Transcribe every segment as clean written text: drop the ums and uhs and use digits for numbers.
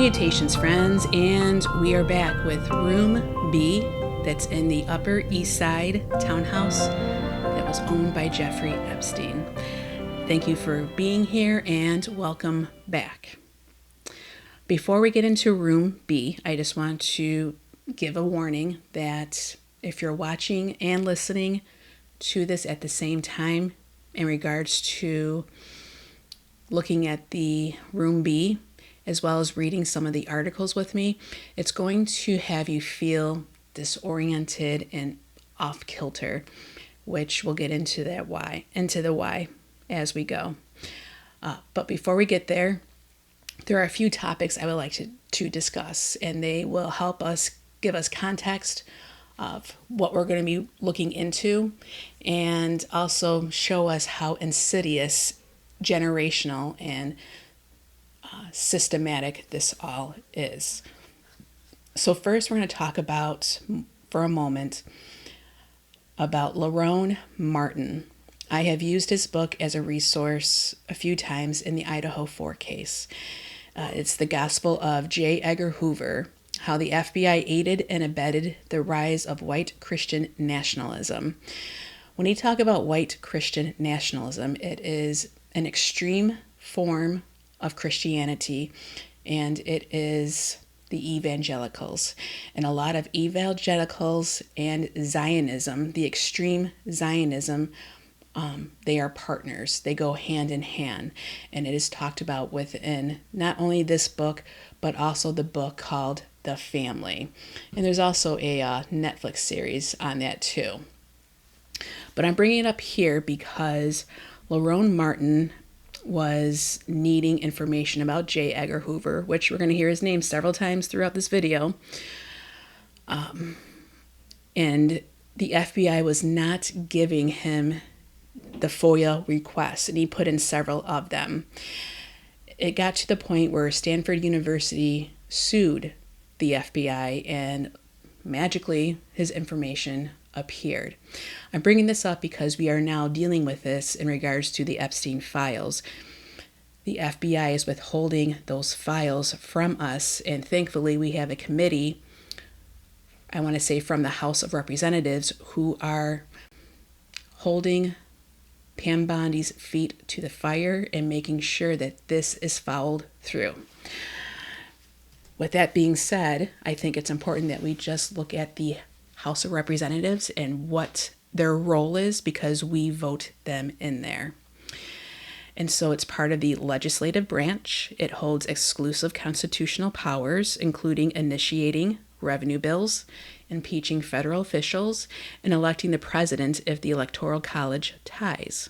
Salutations, friends, and we are back with Room B that's in the Upper East Side townhouse that was owned by Jeffrey Epstein. Thank you for being here and welcome back. Before we get into Room B, I just want to give a warning that if you're watching and listening to this at the same time in regards to looking at the Room B, as well as reading some of the articles with me, it's going to have you feel disoriented and off kilter, which we'll get into the why as we go. But before we get there, there are a few topics I would like to discuss, and they will help us give us context of what we're going to be looking into, and also show us how insidious, generational, and systematic this all is. So first we're going to talk about, for a moment, about Lerone Martin. I have used his book as a resource a few times in the Idaho 4 case. It's The Gospel of J. Edgar Hoover, How the FBI Aided and Abetted the Rise of White Christian Nationalism. When you talk about white Christian nationalism, it is an extreme form of Christianity, and it is the evangelicals. And a lot of evangelicals and Zionism, the extreme Zionism, they are partners. They go hand in hand. And it is talked about within not only this book, but also the book called The Family. And there's also a Netflix series on that too. But I'm bringing it up here because Lerone Martin was needing information about J. Edgar Hoover, which we're going to hear his name several times throughout this video. And the FBI was not giving him the FOIA requests, and he put in several of them. It got to the point where Stanford University sued the FBI, and magically his information appeared. I'm bringing this up because we are now dealing with this in regards to the Epstein files. The FBI is withholding those files from us, and thankfully we have a committee, I want to say from the House of Representatives, who are holding Pam Bondi's feet to the fire and making sure that this is followed through. With that being said, I think it's important that we just look at the House of Representatives and what their role is, because we vote them in there. And so it's part of the legislative branch. It holds exclusive constitutional powers, including initiating revenue bills, impeaching federal officials, and electing the president if the Electoral College ties.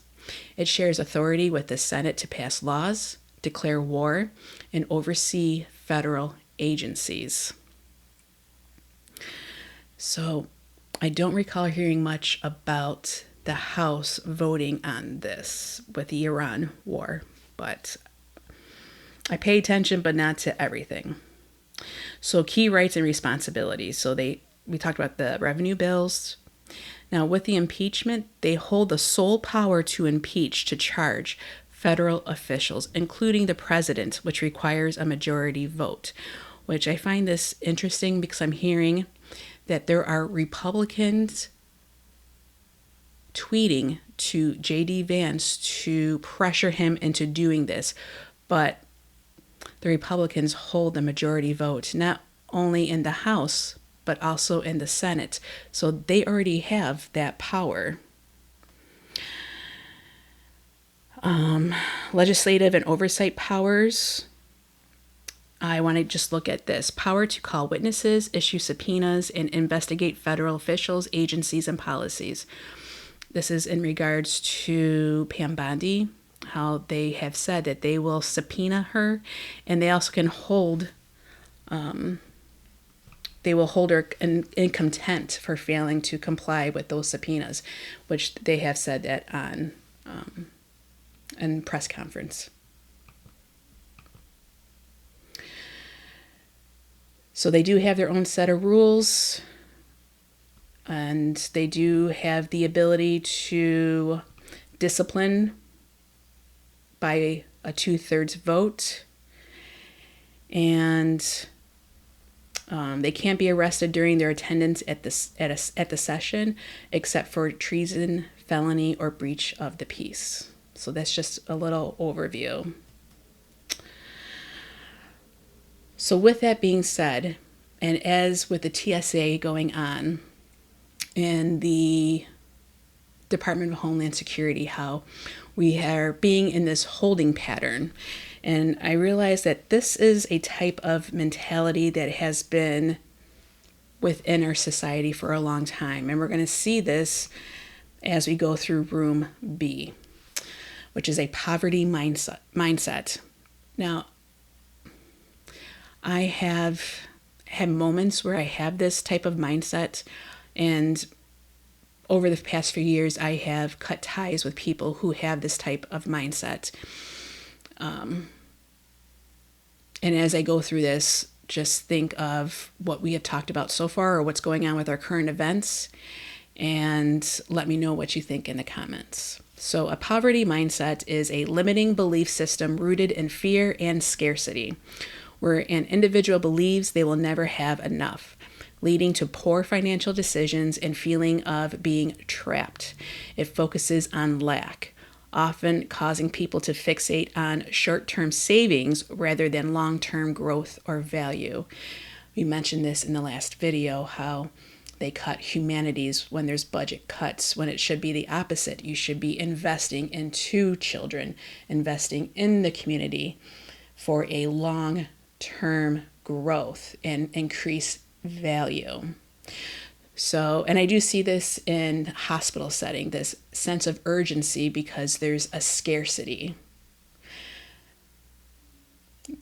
It shares authority with the Senate to pass laws, declare war, and oversee federal agencies. So I don't recall hearing much about the House voting on this with the Iran war, but I pay attention, but not to everything. So key rights and responsibilities. So we talked about the revenue bills. Now with the impeachment, they hold the sole power to impeach, to charge federal officials, including the president, which requires a majority vote, which I find this interesting because I'm hearing that there are Republicans tweeting to J.D. Vance to pressure him into doing this. But the Republicans hold the majority vote, not only in the House, but also in the Senate. So they already have that power. Legislative and oversight powers. I want to just look at this. Power to call witnesses, issue subpoenas, and investigate federal officials, agencies, and policies. This is in regards to Pam Bondi, how they have said that they will subpoena her, and they also can hold, they will hold her in contempt for failing to comply with those subpoenas, which they have said that on in press conference. So they do have their own set of rules, and they do have the ability to discipline by a 2/3 vote. and they can't be arrested during their attendance at the session, except for treason, felony, or breach of the peace. So that's just a little overview. So with that being said, and as with the TSA going on in the Department of Homeland Security, how we are being in this holding pattern. And I realize that this is a type of mentality that has been within our society for a long time. And we're going to see this as we go through room B, which is a poverty mindset. Now, I have had moments where I have this type of mindset, and over the past few years, I have cut ties with people who have this type of mindset. And as I go through this, just think of what we have talked about so far or what's going on with our current events, and let me know what you think in the comments. So a poverty mindset is a limiting belief system rooted in fear and scarcity, where an individual believes they will never have enough, leading to poor financial decisions and feeling of being trapped. It focuses on lack, often causing people to fixate on short-term savings rather than long-term growth or value. We mentioned this in the last video, how they cut humanities when there's budget cuts, when it should be the opposite. You should be investing into children, investing in the community for a long-term growth and increase value. So, and I do see this in hospital setting, this sense of urgency because there's a scarcity.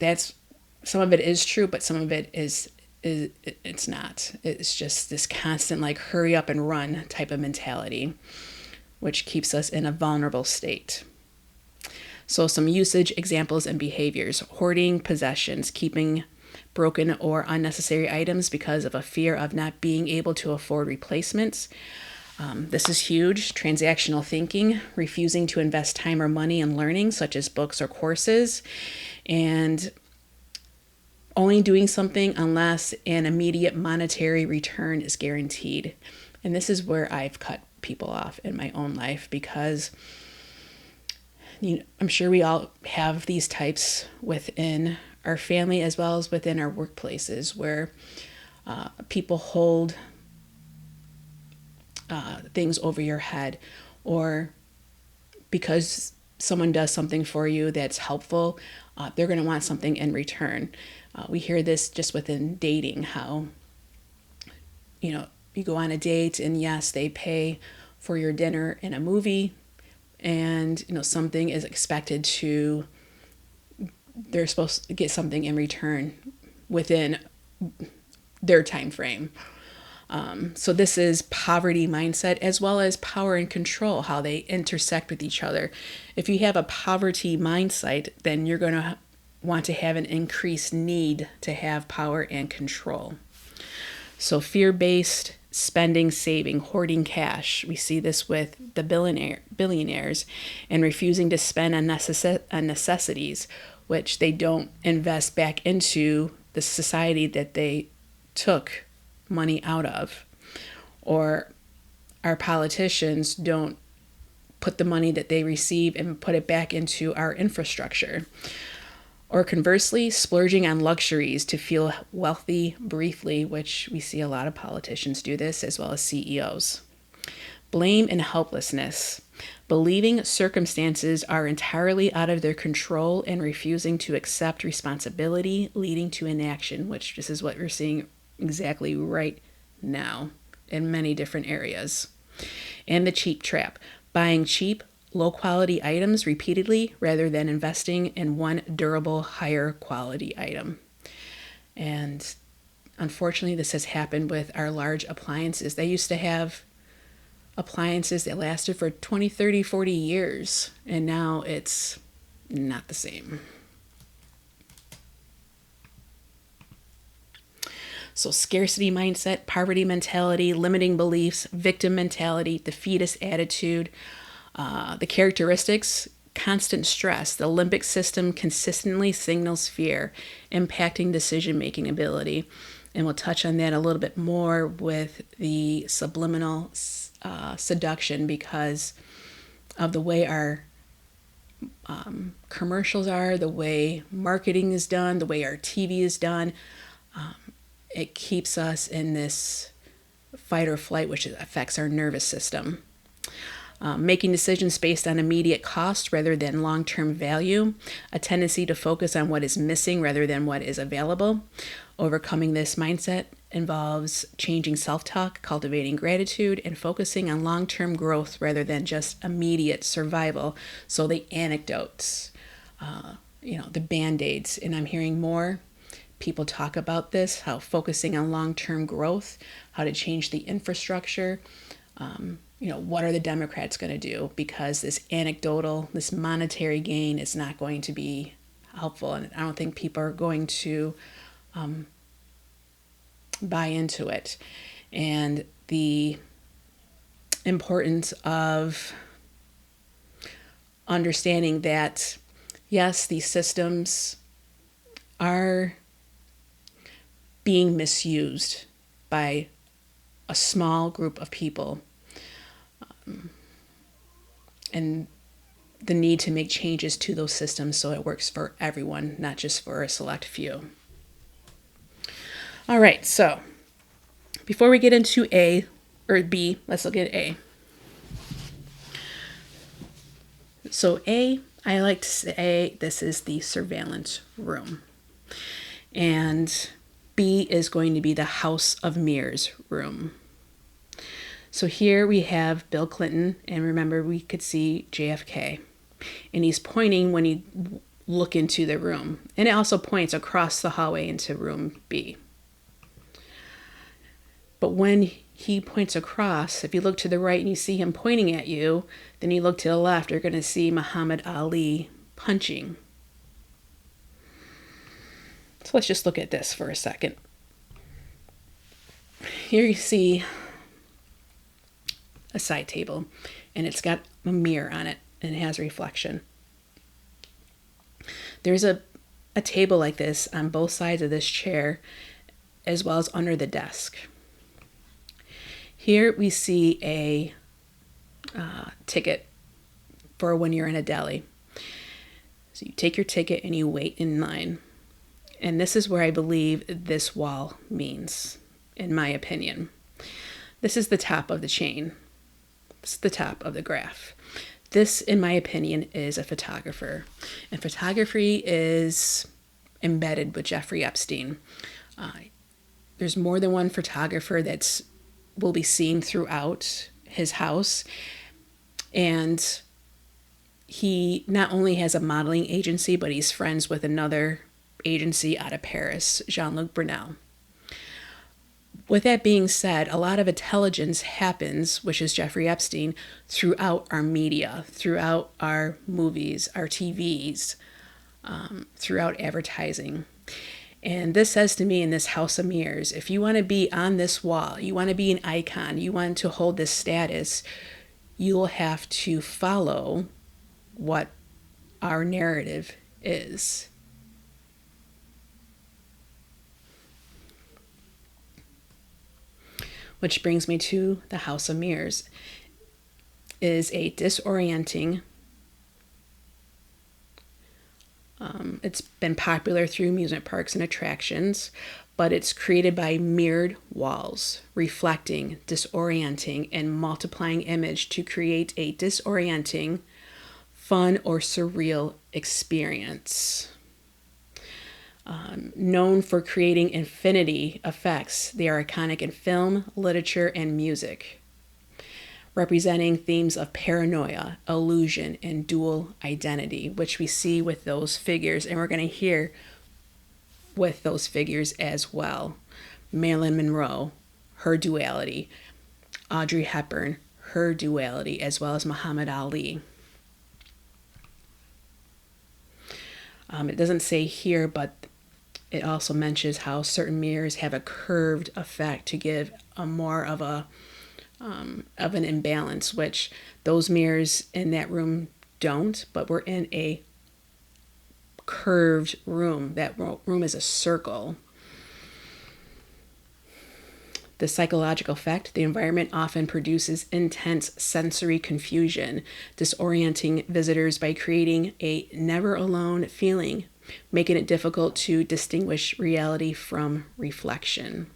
That's, some of it is true, but some of it it's not. It's just this constant like hurry up and run type of mentality, which keeps us in a vulnerable state. So some usage examples and behaviors: hoarding possessions, keeping broken or unnecessary items because of a fear of not being able to afford replacements. This is huge. Transactional thinking, refusing to invest time or money in learning, such as books or courses, and only doing something unless an immediate monetary return is guaranteed. And this is where I've cut people off in my own life, because I'm sure we all have these types within our family as well as within our workplaces, where people hold things over your head, or because someone does something for you that's helpful, they're going to want something in return. We hear this just within dating, how, you go on a date and yes, they pay for your dinner and a movie, and, something is expected to, they're supposed to get something in return within their time frame. So this is poverty mindset, as well as power and control, how they intersect with each other. If you have a poverty mindset, then you're going to want to have an increased need to have power and control. So fear-based spending, saving, hoarding cash. We see this with the billionaires, and refusing to spend on necessities, which they don't invest back into the society that they took money out of. Or our politicians don't put the money that they receive and put it back into our infrastructure. Or conversely, splurging on luxuries to feel wealthy briefly, which we see a lot of politicians do this, as well as CEOs. Blame and helplessness. Believing circumstances are entirely out of their control and refusing to accept responsibility, leading to inaction, which this is what we're seeing exactly right now in many different areas. And the cheap trap. Buying cheap, low-quality items repeatedly rather than investing in one durable, higher-quality item. And unfortunately, this has happened with our large appliances. They used to have appliances that lasted for 20, 30, 40 years, and now it's not the same. So scarcity mindset, poverty mentality, limiting beliefs, victim mentality, defeatist attitude. The characteristics constant stress. The limbic system consistently signals fear, impacting decision-making ability. And we'll touch on that a little bit more with the subliminal seduction, because of the way our commercials are, the way marketing is done, the way our TV is done. It keeps us in this fight or flight, which affects our nervous system. Making decisions based on immediate cost rather than long-term value, a tendency to focus on what is missing rather than what is available. Overcoming this mindset involves changing self-talk, cultivating gratitude, and focusing on long-term growth rather than just immediate survival. So the anecdotes, the Band-Aids, and I'm hearing more people talk about this, how focusing on long-term growth, how to change the infrastructure. What are the Democrats going to do? Because this anecdotal, this monetary gain is not going to be helpful. And I don't think people are going to buy into it. And the importance of understanding that, yes, these systems are being misused by a small group of people. And the need to make changes to those systems so it works for everyone, not just for a select few. All right, so before we get into A or B, let's look at A. So A, I like to say this is the surveillance room. And B is going to be the House of Mirrors room. So here we have Bill Clinton, and remember we could see JFK. And he's pointing when you look into the room. And it also points across the hallway into room B. But when he points across, if you look to the right and you see him pointing at you, then you look to the left, you're going to see Muhammad Ali punching. So let's just look at this for a second. Here you see a side table, and it's got a mirror on it, and it has reflection. There's a table like this on both sides of this chair, as well as under the desk. Here we see a ticket for when you're in a deli. So you take your ticket and you wait in line. And this is where I believe this wall means, in my opinion. This is the top of the chain. It's the top of the graph. This, in my opinion, is a photographer. And photography is embedded with Jeffrey Epstein. There's more than one photographer that will be seen throughout his house. And he not only has a modeling agency, but he's friends with another agency out of Paris, Jean-Luc Brunel. With that being said, a lot of intelligence happens, which is Jeffrey Epstein, throughout our media, throughout our movies, our TVs, throughout advertising. And this says to me in this House of Mirrors, if you want to be on this wall, you want to be an icon, you want to hold this status, you'll have to follow what our narrative is. Which brings me to the House of Mirrors. Is a disorienting. It's been popular through amusement parks and attractions, but it's created by mirrored walls, reflecting, disorienting, and multiplying image to create a disorienting, fun, or surreal experience. Known for creating infinity effects, they are iconic in film, literature, and music, representing themes of paranoia, illusion, and dual identity, which we see with those figures, and we're going to hear with those figures as well. Marilyn Monroe, her duality. Audrey Hepburn, her duality, as well as Muhammad Ali. It doesn't say here, but it also mentions how certain mirrors have a curved effect to give a more of an imbalance, which those mirrors in that room don't, but we're in a curved room. That room is a circle. The psychological effect: the environment often produces intense sensory confusion, disorienting visitors by creating a never alone feeling, making it difficult to distinguish reality from reflection.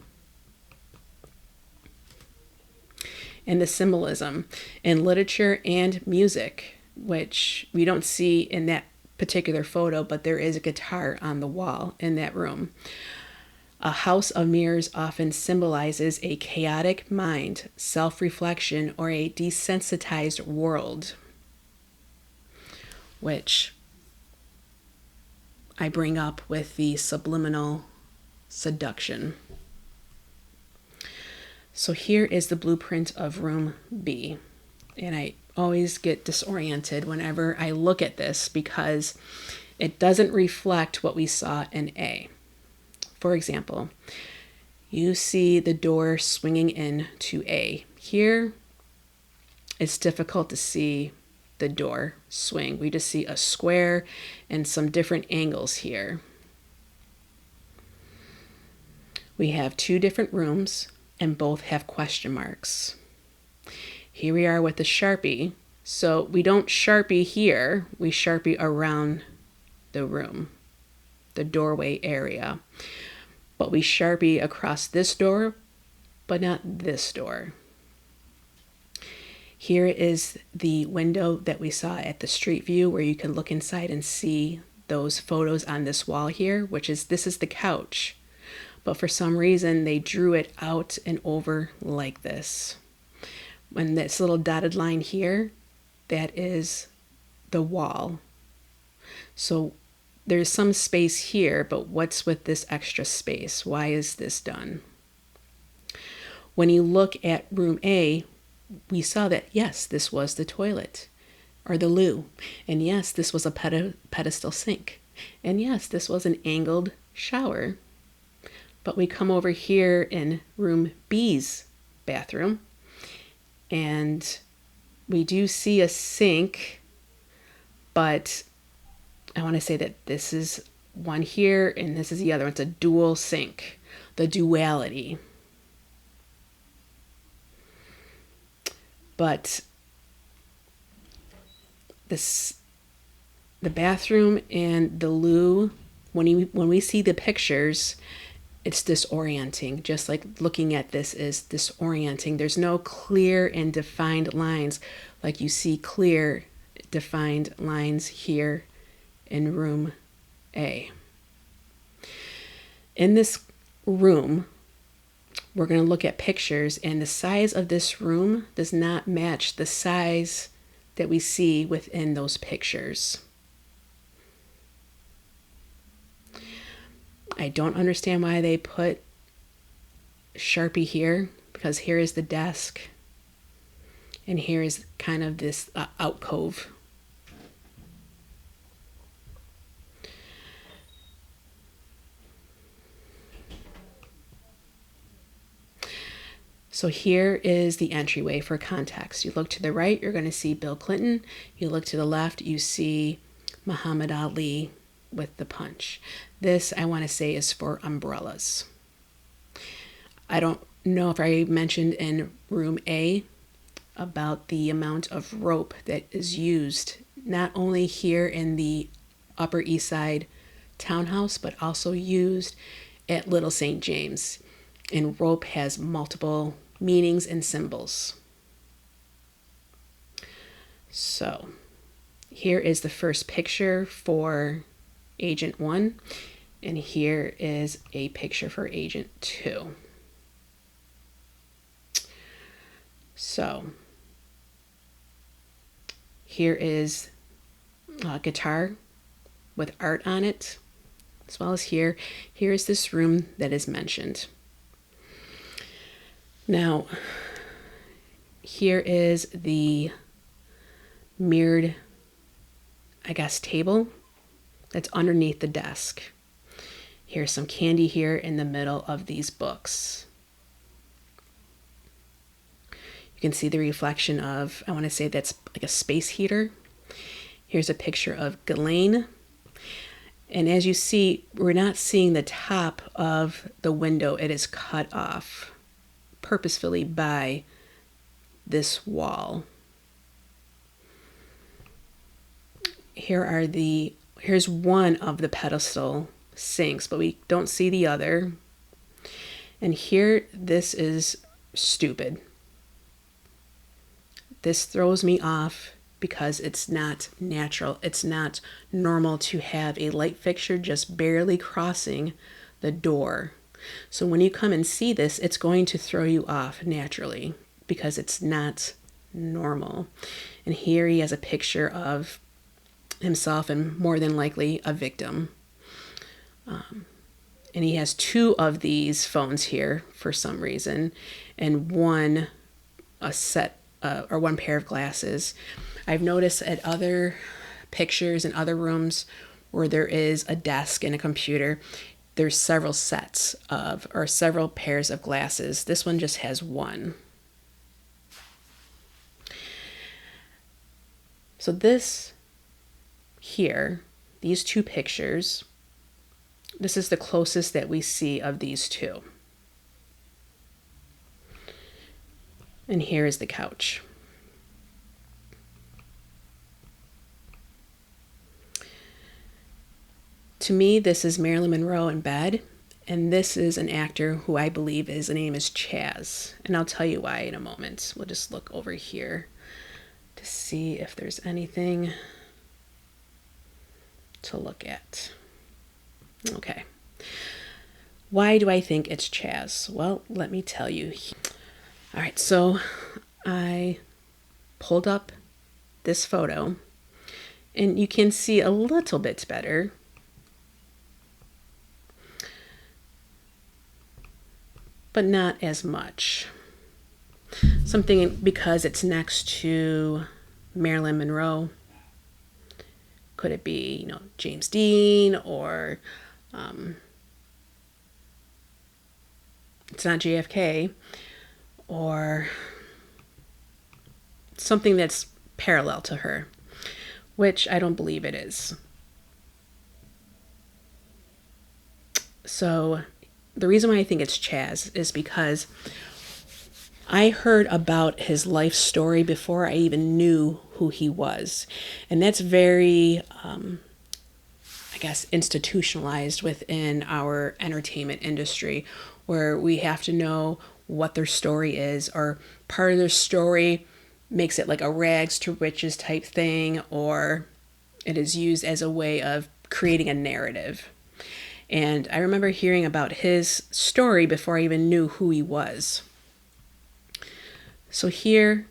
And the symbolism in literature and music, which we don't see in that particular photo, but there is a guitar on the wall in that room. A house of mirrors often symbolizes a chaotic mind, self-reflection, or a desensitized world, which I bring up with the subliminal seduction. So here is the blueprint of room B. And I always get disoriented whenever I look at this because it doesn't reflect what we saw in A. For example, you see the door swinging in to A. Here, it's difficult to see the door swing. We just see a square and some different angles here. We have two different rooms and both have question marks. Here we are with the Sharpie. So we don't Sharpie here, we Sharpie around the room, the doorway area. But we Sharpie across this door, but not this door. Here is the window that we saw at the street view where you can look inside and see those photos on this wall here, this is the couch. But for some reason, they drew it out and over like this. When this little dotted line here, that is the wall. So there's some space here, but what's with this extra space? Why is this done? When you look at room A, we saw that, yes, this was the toilet or the loo. And yes, this was a pedestal sink. And yes, this was an angled shower. But we come over here in room B's bathroom, and we do see a sink, but I want to say that this is one here and this is the other. It's a dual sink, the duality. But the bathroom and the loo, when we see the pictures, it's disorienting. Just like looking at this is disorienting. There's no clear and defined lines like you see clear defined lines here in room A. In this room, we're going to look at pictures, and the size of this room does not match the size that we see within those pictures. I don't understand why they put Sharpie here, because here is the desk and here is kind of this alcove. So here is the entryway for context. You look to the right, you're going to see Bill Clinton. You look to the left, you see Muhammad Ali with the punch. This, I want to say, is for umbrellas. I don't know if I mentioned in room A about the amount of rope that is used, not only here in the Upper East Side townhouse, but also used at Little St. James. And rope has multiple meanings and symbols. So here is the first picture for Agent 1, and here is a picture for Agent 2. So here is a guitar with art on it, as well as here is this room that is mentioned. Now, here is the mirrored, I guess, table that's underneath the desk. Here's some candy here in the middle of these books. You can see the reflection of, I want to say that's like a space heater. Here's a picture of Ghislaine. And as you see, we're not seeing the top of the window. It is cut off purposefully by this wall. Here's one of the pedestal sinks, but we don't see the other. And here, this is stupid. This throws me off because it's not natural. It's not normal to have a light fixture just barely crossing the door. So when you come and see this, it's going to throw you off naturally because it's not normal. And here he has a picture of himself and more than likely a victim. And he has two of these phones here for some reason, and one pair of glasses. I've noticed at other pictures in other rooms where there is a desk and a computer, there's several several pairs of glasses. This one just has one. So this here, these two pictures, this is the closest that we see of these two. And here is the couch. To me, this is Marilyn Monroe in bed, and this is an actor who I believe his name is Chaz. And I'll tell you why in a moment. We'll just look over here to see if there's anything to look at. Okay. Why do I think it's Chaz? Well, let me tell you. All right, so I pulled up this photo, and you can see a little bit better. But not as much. Something because it's next to Marilyn Monroe. Could it be, James Dean, or it's not JFK, or something that's parallel to her, which I don't believe it is. So the reason why I think it's Chaz is because I heard about his life story before I even knew who he was. And that's very, institutionalized within our entertainment industry, where we have to know what their story is, or part of their story makes it like a rags to riches type thing, or it is used as a way of creating a narrative. And I remember hearing about his story before I even knew who he was. So here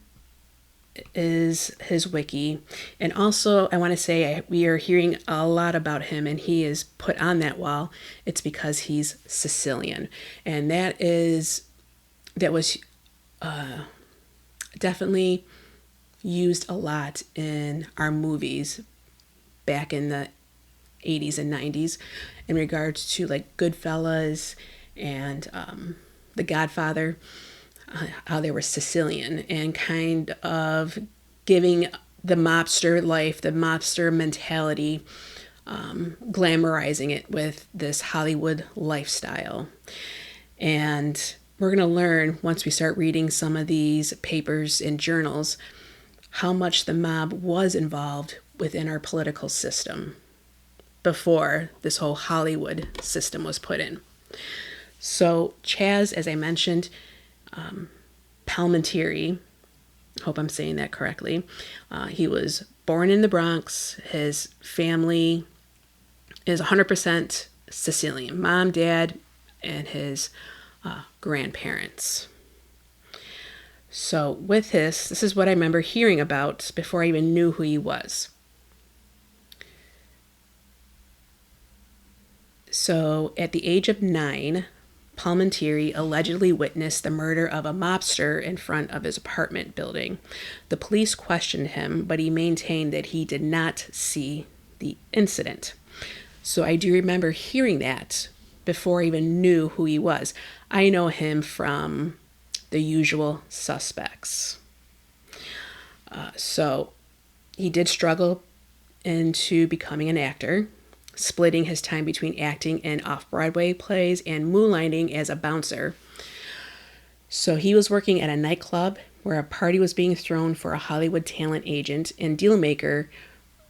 is his wiki. And also, I want to say we are hearing a lot about him, and he is put on that wall. It's because he's Sicilian. And that was definitely used a lot in our movies back in the 80s and 90s in regards to like Goodfellas and The Godfather, how they were Sicilian, and kind of giving the mobster life, the mobster mentality, glamorizing it with this Hollywood lifestyle. And we're going to learn, once we start reading some of these papers and journals, how much the mob was involved within our political system before this whole Hollywood system was put in. So Chaz, as I mentioned, Palminteri, hope I'm saying that correctly, he was born in the Bronx. His family is 100% Sicilian, mom, dad, and his grandparents. So with this is what I remember hearing about before I even knew who he was. So at the age of 9, Palminteri allegedly witnessed the murder of a mobster in front of his apartment building. The police questioned him, but he maintained that he did not see the incident. So I do remember hearing that before I even knew who he was. I know him from The Usual Suspects. So he did struggle into becoming an actor, splitting his time between acting in off-Broadway plays and moonlighting as a bouncer. So he was working at a nightclub where a party was being thrown for a Hollywood talent agent and dealmaker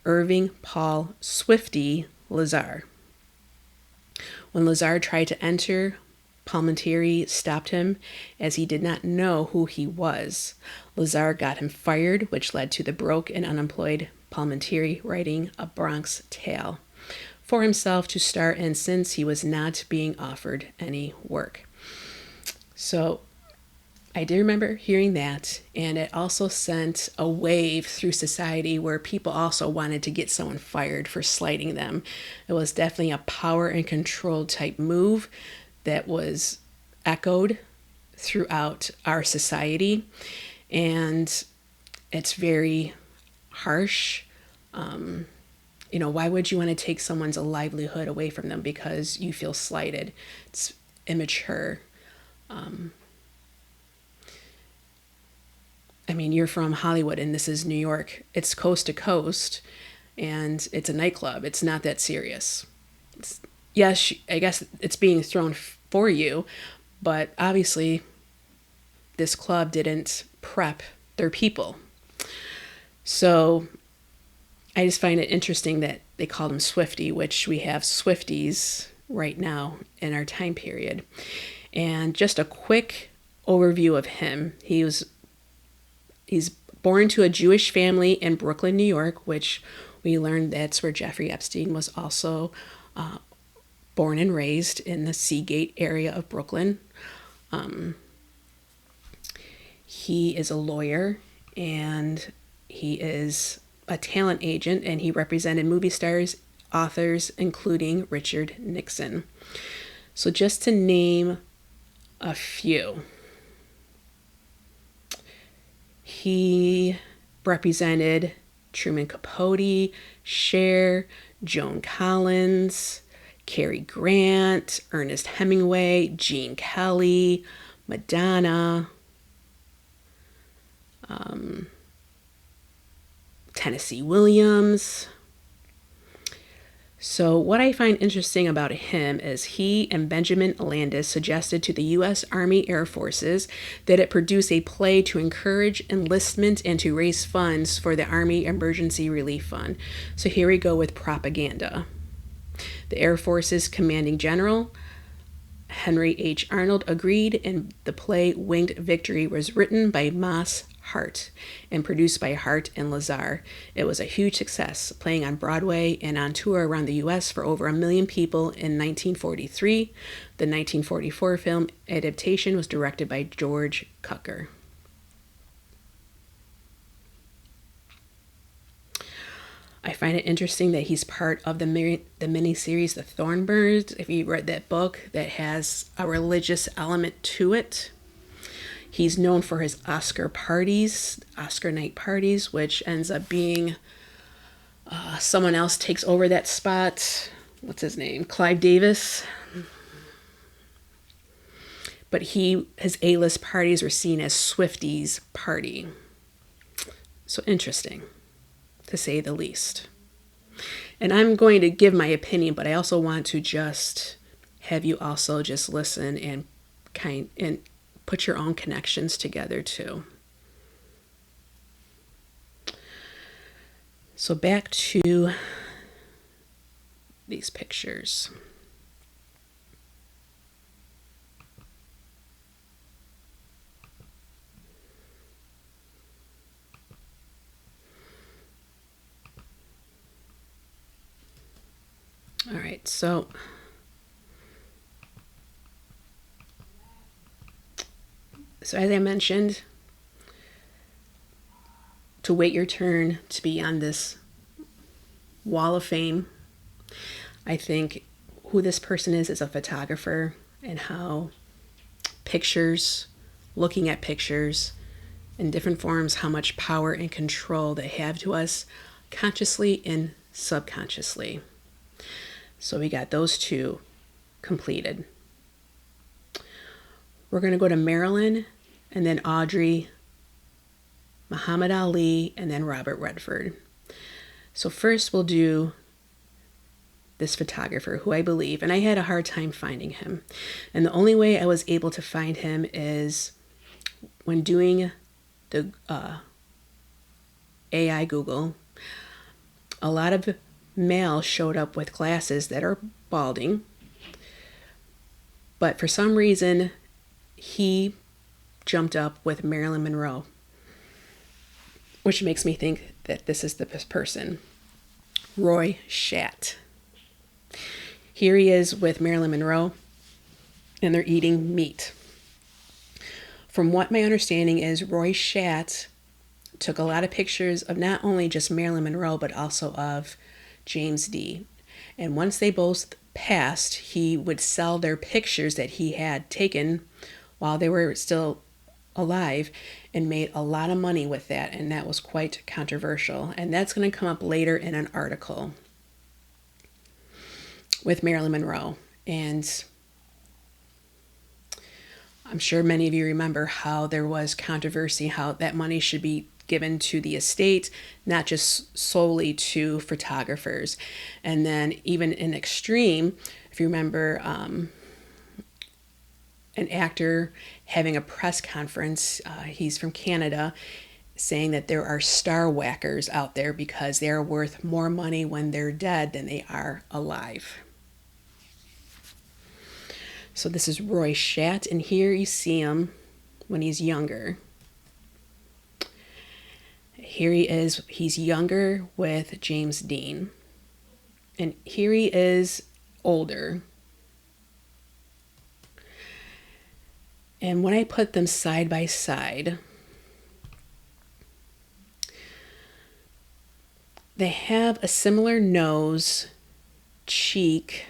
Irving Paul Swifty Lazar. When Lazar tried to enter, Palminteri stopped him as he did not know who he was. Lazar got him fired, which led to the broke and unemployed Palminteri writing a Bronx Tale for himself to star in, since he was not being offered any work. So I do remember hearing that, and it also sent a wave through society where people also wanted to get someone fired for slighting them. It was definitely a power and control type move that was echoed throughout our society, and it's very harsh. Why would you want to take someone's livelihood away from them because you feel slighted? It's immature. You're from Hollywood and this is New York. It's coast to coast and it's a nightclub. It's not that serious. Yes, I guess it's being thrown for you, but obviously this club didn't prep their people. So I just find it interesting that they called him Swifty, which we have Swifties right now in our time period. And just a quick overview of him. He's born to a Jewish family in Brooklyn, New York, which we learned that's where Jeffrey Epstein was also born and raised, in the Seagate area of Brooklyn. He is a lawyer and he is a talent agent, and he represented movie stars, authors, including Richard Nixon. So just to name a few, he represented Truman Capote, Cher, Joan Collins, Cary Grant, Ernest Hemingway, Gene Kelly, Madonna, Tennessee Williams. So what I find interesting about him is he and Benjamin Landis suggested to the U.S. Army Air Forces that it produce a play to encourage enlistment and to raise funds for the Army Emergency Relief Fund. So here we go with propaganda. The Air Force's commanding general, Henry H. Arnold, agreed, and the play Winged Victory was written by Moss Hart and produced by Hart and Lazar. It was a huge success, playing on Broadway and on tour around the U.S. for over 1 million people in 1943. The 1944 film adaptation was directed by George Cukor. I find it interesting that he's part of the miniseries The Thornbirds. If you read that book, that has a religious element to it. He's known for his Oscar night parties, which ends up being someone else takes over that spot. What's his name? Clive Davis. But his A-list parties were seen as Swifty's party. So interesting, to say the least. And I'm going to give my opinion, but I also want to just have you also just listen and put your own connections together too. So back to these pictures. All right, so as I mentioned, to wait your turn to be on this wall of fame, I think who this person is a photographer, and how looking at pictures in different forms, how much power and control they have to us consciously and subconsciously. So we got those two completed. We're going to go to Marilyn, and then Audrey, Muhammad Ali, and then Robert Redford. So first we'll do this photographer who I believe, and I had a hard time finding him. And the only way I was able to find him is when doing the AI Google. A lot of males showed up with glasses that are balding, but for some reason he jumped up with Marilyn Monroe, which makes me think that this is the person. Roy Schatt. Here he is with Marilyn Monroe, and they're eating meat. From what my understanding is, Roy Schatt took a lot of pictures of not only just Marilyn Monroe, but also of James Dean. And once they both passed, he would sell their pictures that he had taken while they were still alive and made a lot of money with that. And that was quite controversial. And that's going to come up later in an article with Marilyn Monroe. And I'm sure many of you remember how there was controversy, how that money should be given to the estate, not just solely to photographers. And then even in extreme, if you remember, an actor having a press conference, he's from Canada, saying that there are star whackers out there because they're worth more money when they're dead than they are alive. So this is Roy Schatt, and here you see him when he's younger. Here he is, he's younger with James Dean. And here he is older. And when I put them side by side, they have a similar nose, cheek.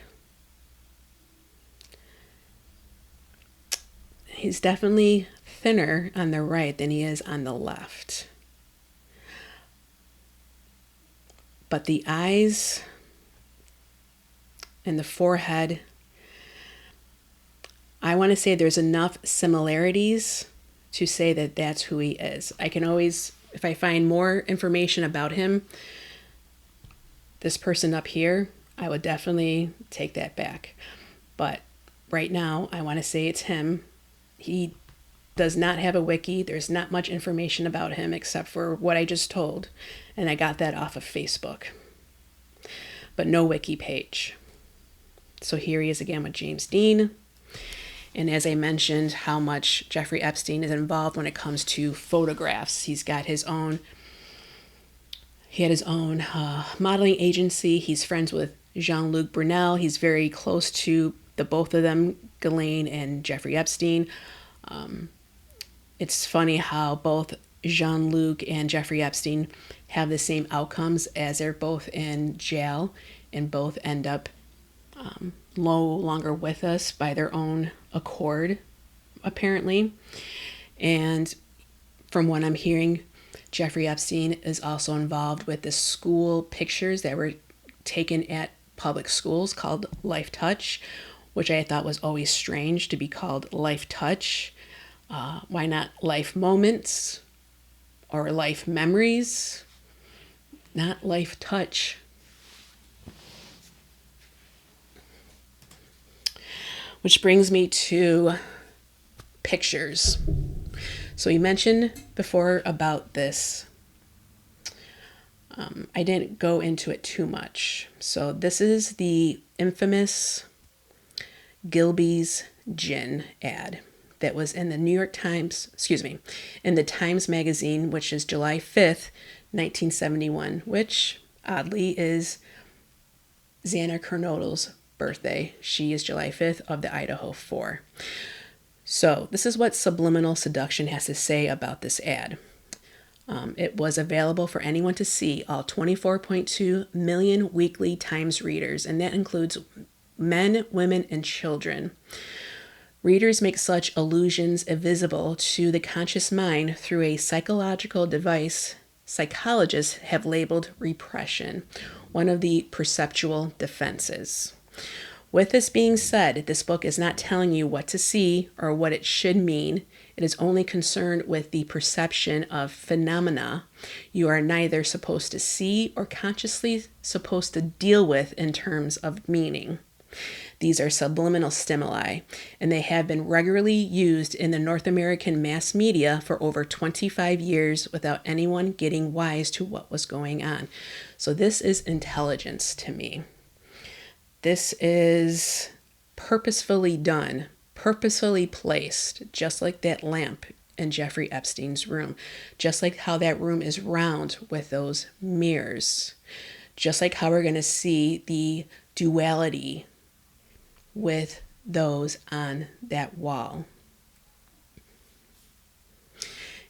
He's definitely thinner on the right than he is on the left. But the eyes and the forehead, I want to say there's enough similarities to say that that's who he is. I can always, if I find more information about him, this person up here, I would definitely take that back. But right now, I want to say it's him. He does not have a wiki. There's not much information about him except for what I just told. And I got that off of Facebook. But no wiki page. So here he is again with James Dean. And as I mentioned, how much Jeffrey Epstein is involved when it comes to photographs. He had his own modeling agency. He's friends with Jean-Luc Brunel. He's very close to the both of them, Ghislaine and Jeffrey Epstein. It's funny how both Jean-Luc and Jeffrey Epstein have the same outcomes, as they're both in jail and both end up no longer with us by their own accord, apparently. And from what I'm hearing, Jeffrey Epstein is also involved with the school pictures that were taken at public schools called Life Touch, which I thought was always strange to be called Life Touch. Why not Life Moments or Life Memories? Not Life Touch. Which brings me to pictures. So you mentioned before about this. I didn't go into it too much. So this is the infamous Gilbey's Gin ad that was in the New York Times, in the Times Magazine, which is July 5th, 1971, which oddly is Xana Kernodle's birthday. She is July 5th of the Idaho 4. So this is what Subliminal Seduction has to say about this ad. It was available for anyone to see, all 24.2 million weekly Times readers, and that includes men, women, and children. Readers make such allusions invisible to the conscious mind through a psychological device psychologists have labeled repression, one of the perceptual defenses. With this being said, this book is not telling you what to see or what it should mean. It is only concerned with the perception of phenomena you are neither supposed to see or consciously supposed to deal with in terms of meaning. These are subliminal stimuli, and they have been regularly used in the North American mass media for over 25 years without anyone getting wise to what was going on. So this is intelligence to me. This is purposefully done, purposefully placed, just like that lamp in Jeffrey Epstein's room, just like how that room is round with those mirrors, just like how we're going to see the duality with those on that wall.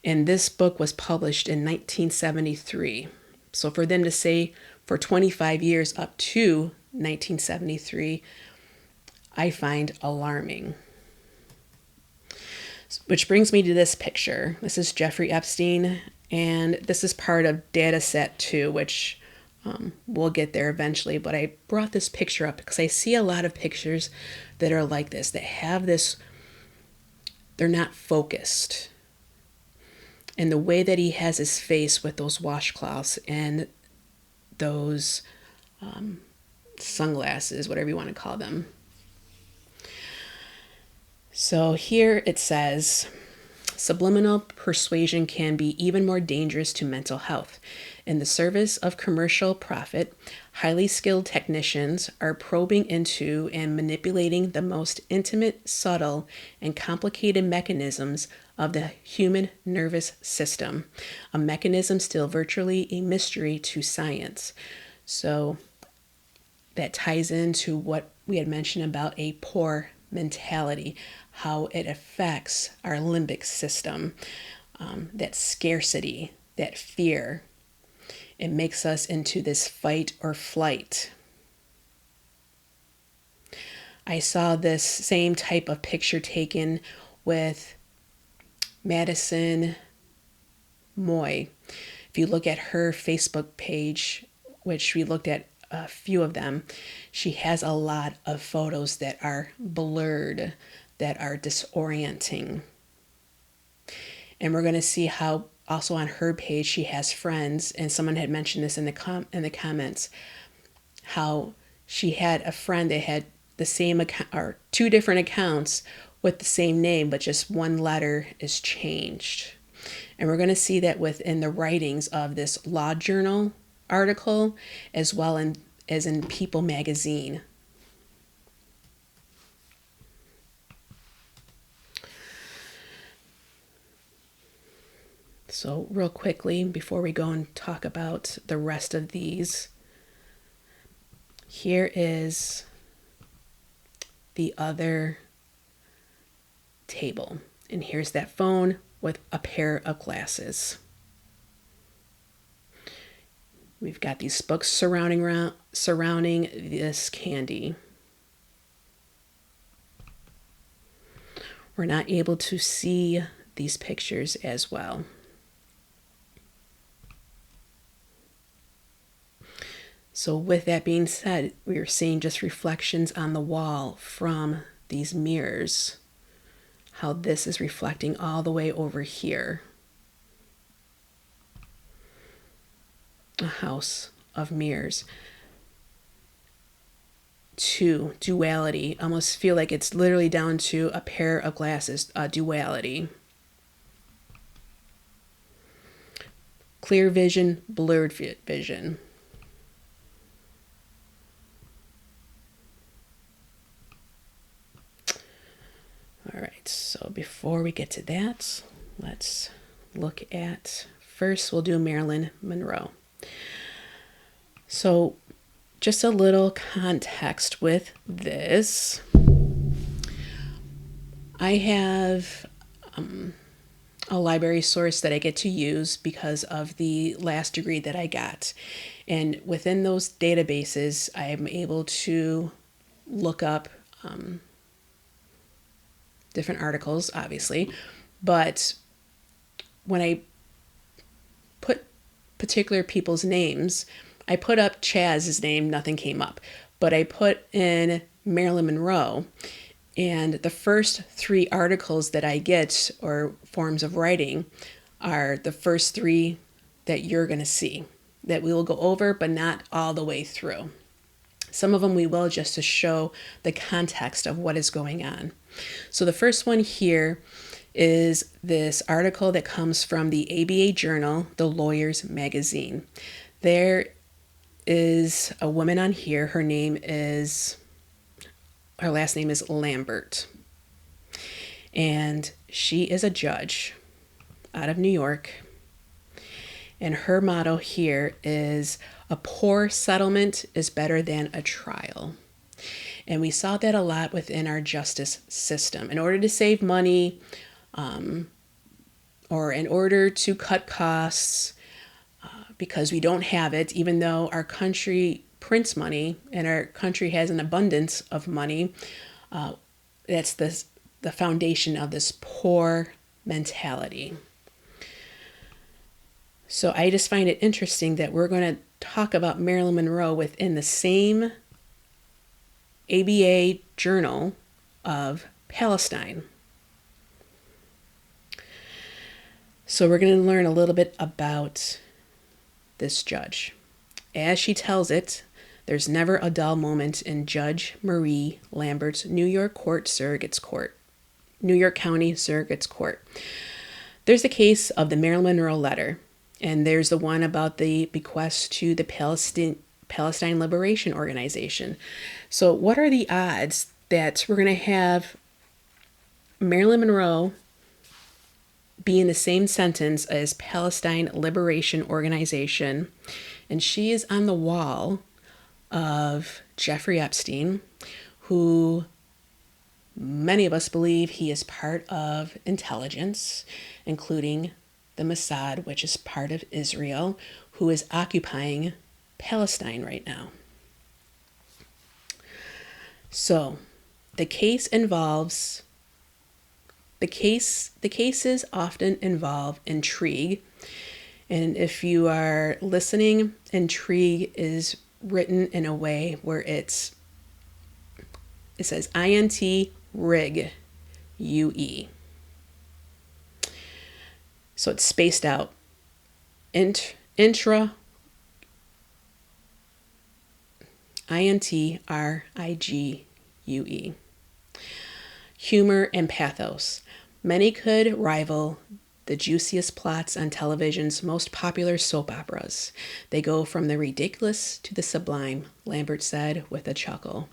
And this book was published in 1973. So for them to say for 25 years up to 1973, I find alarming. Which brings me to this picture. This is Jeffrey Epstein, and this is part of data set 2, which we'll get there eventually, but I brought this picture up because I see a lot of pictures that are like this, that have this, they're not focused. And the way that he has his face with those washcloths and those sunglasses, whatever you want to call them. So here it says, subliminal persuasion can be even more dangerous to mental health. In the service of commercial profit, highly skilled technicians are probing into and manipulating the most intimate, subtle, and complicated mechanisms of the human nervous system, a mechanism still virtually a mystery to science. So that ties into what we had mentioned about a poor mentality, how it affects our limbic system, that scarcity, that fear. It makes us into this fight or flight. I saw this same type of picture taken with Madison Moy. If you look at her Facebook page, which we looked at a few of them, she has a lot of photos that are blurred, that are disorienting. And we're going to see how also on her page she has friends, and someone had mentioned this in the comments, how she had a friend that had the same account or two different accounts with the same name, but just one letter is changed. And we're going to see that within the writings of this Law Journal article, as well as in People magazine. So real quickly, before we go and talk about the rest of these, here is the other table. And here's that phone with a pair of glasses. We've got these books surrounding this candy. We're not able to see these pictures as well. So with that being said, we are seeing just reflections on the wall from these mirrors, how this is reflecting all the way over here. A house of mirrors. 2, duality. Almost feel like it's literally down to a pair of glasses, duality. Clear vision, blurred vision. All right, so before we get to that, let's look at, first we'll do Marilyn Monroe. So just a little context with this. I have a library source that I get to use because of the last degree that I got. And within those databases, I am able to look up different articles, obviously, but when I put particular people's names, I put up Chaz's name, nothing came up, but I put in Marilyn Monroe. And the first 3 articles that I get, or forms of writing, are the first 3 that you're going to see, that we will go over, but not all the way through. Some of them we will, just to show the context of what is going on. So the first one here is this article that comes from the ABA journal, The Lawyer's Magazine. There is a woman on here. Her last name is Lambert. And she is a judge out of New York. And her motto here is, a poor settlement is better than a trial. And we saw that a lot within our justice system. In order to save money, or in order to cut costs, because we don't have it, even though our country prints money and our country has an abundance of money, that's the foundation of this poor mentality. So I just find it interesting that we're going to talk about Marilyn Monroe within the same ABA journal of Palestine. So we're going to learn a little bit about this judge. As she tells it, there's never a dull moment in Judge Marie Lambert's New York County Surrogates Court. There's the case of the Marilyn Monroe letter, and there's the one about the bequest to the Palestine Liberation Organization. So what are the odds that we're going to have Marilyn Monroe be in the same sentence as Palestine Liberation Organization, and she is on the wall of Jeffrey Epstein, who many of us believe he is part of intelligence, including the Mossad, which is part of Israel, who is occupying Palestine right now. So the cases often involve intrigue. And if you are listening, intrigue is written in a way where it says INT rig UE. So it's spaced out. Intra INTRIGUE. Humor and pathos. Many could rival the juiciest plots on television's most popular soap operas. They go from the ridiculous to the sublime, Lambert said with a chuckle.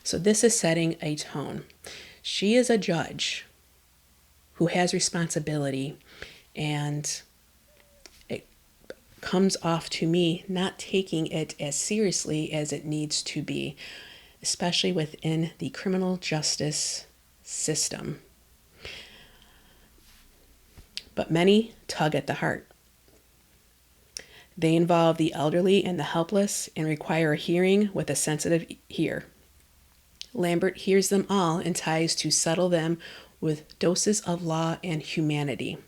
So this is setting a tone. She is a judge who has responsibility, and it comes off to me not taking it as seriously as it needs to be, especially within the criminal justice system. But many tug at the heart. They involve the elderly and the helpless and require a hearing with a sensitive ear. Lambert hears them all and tries to settle them with doses of law and humanity.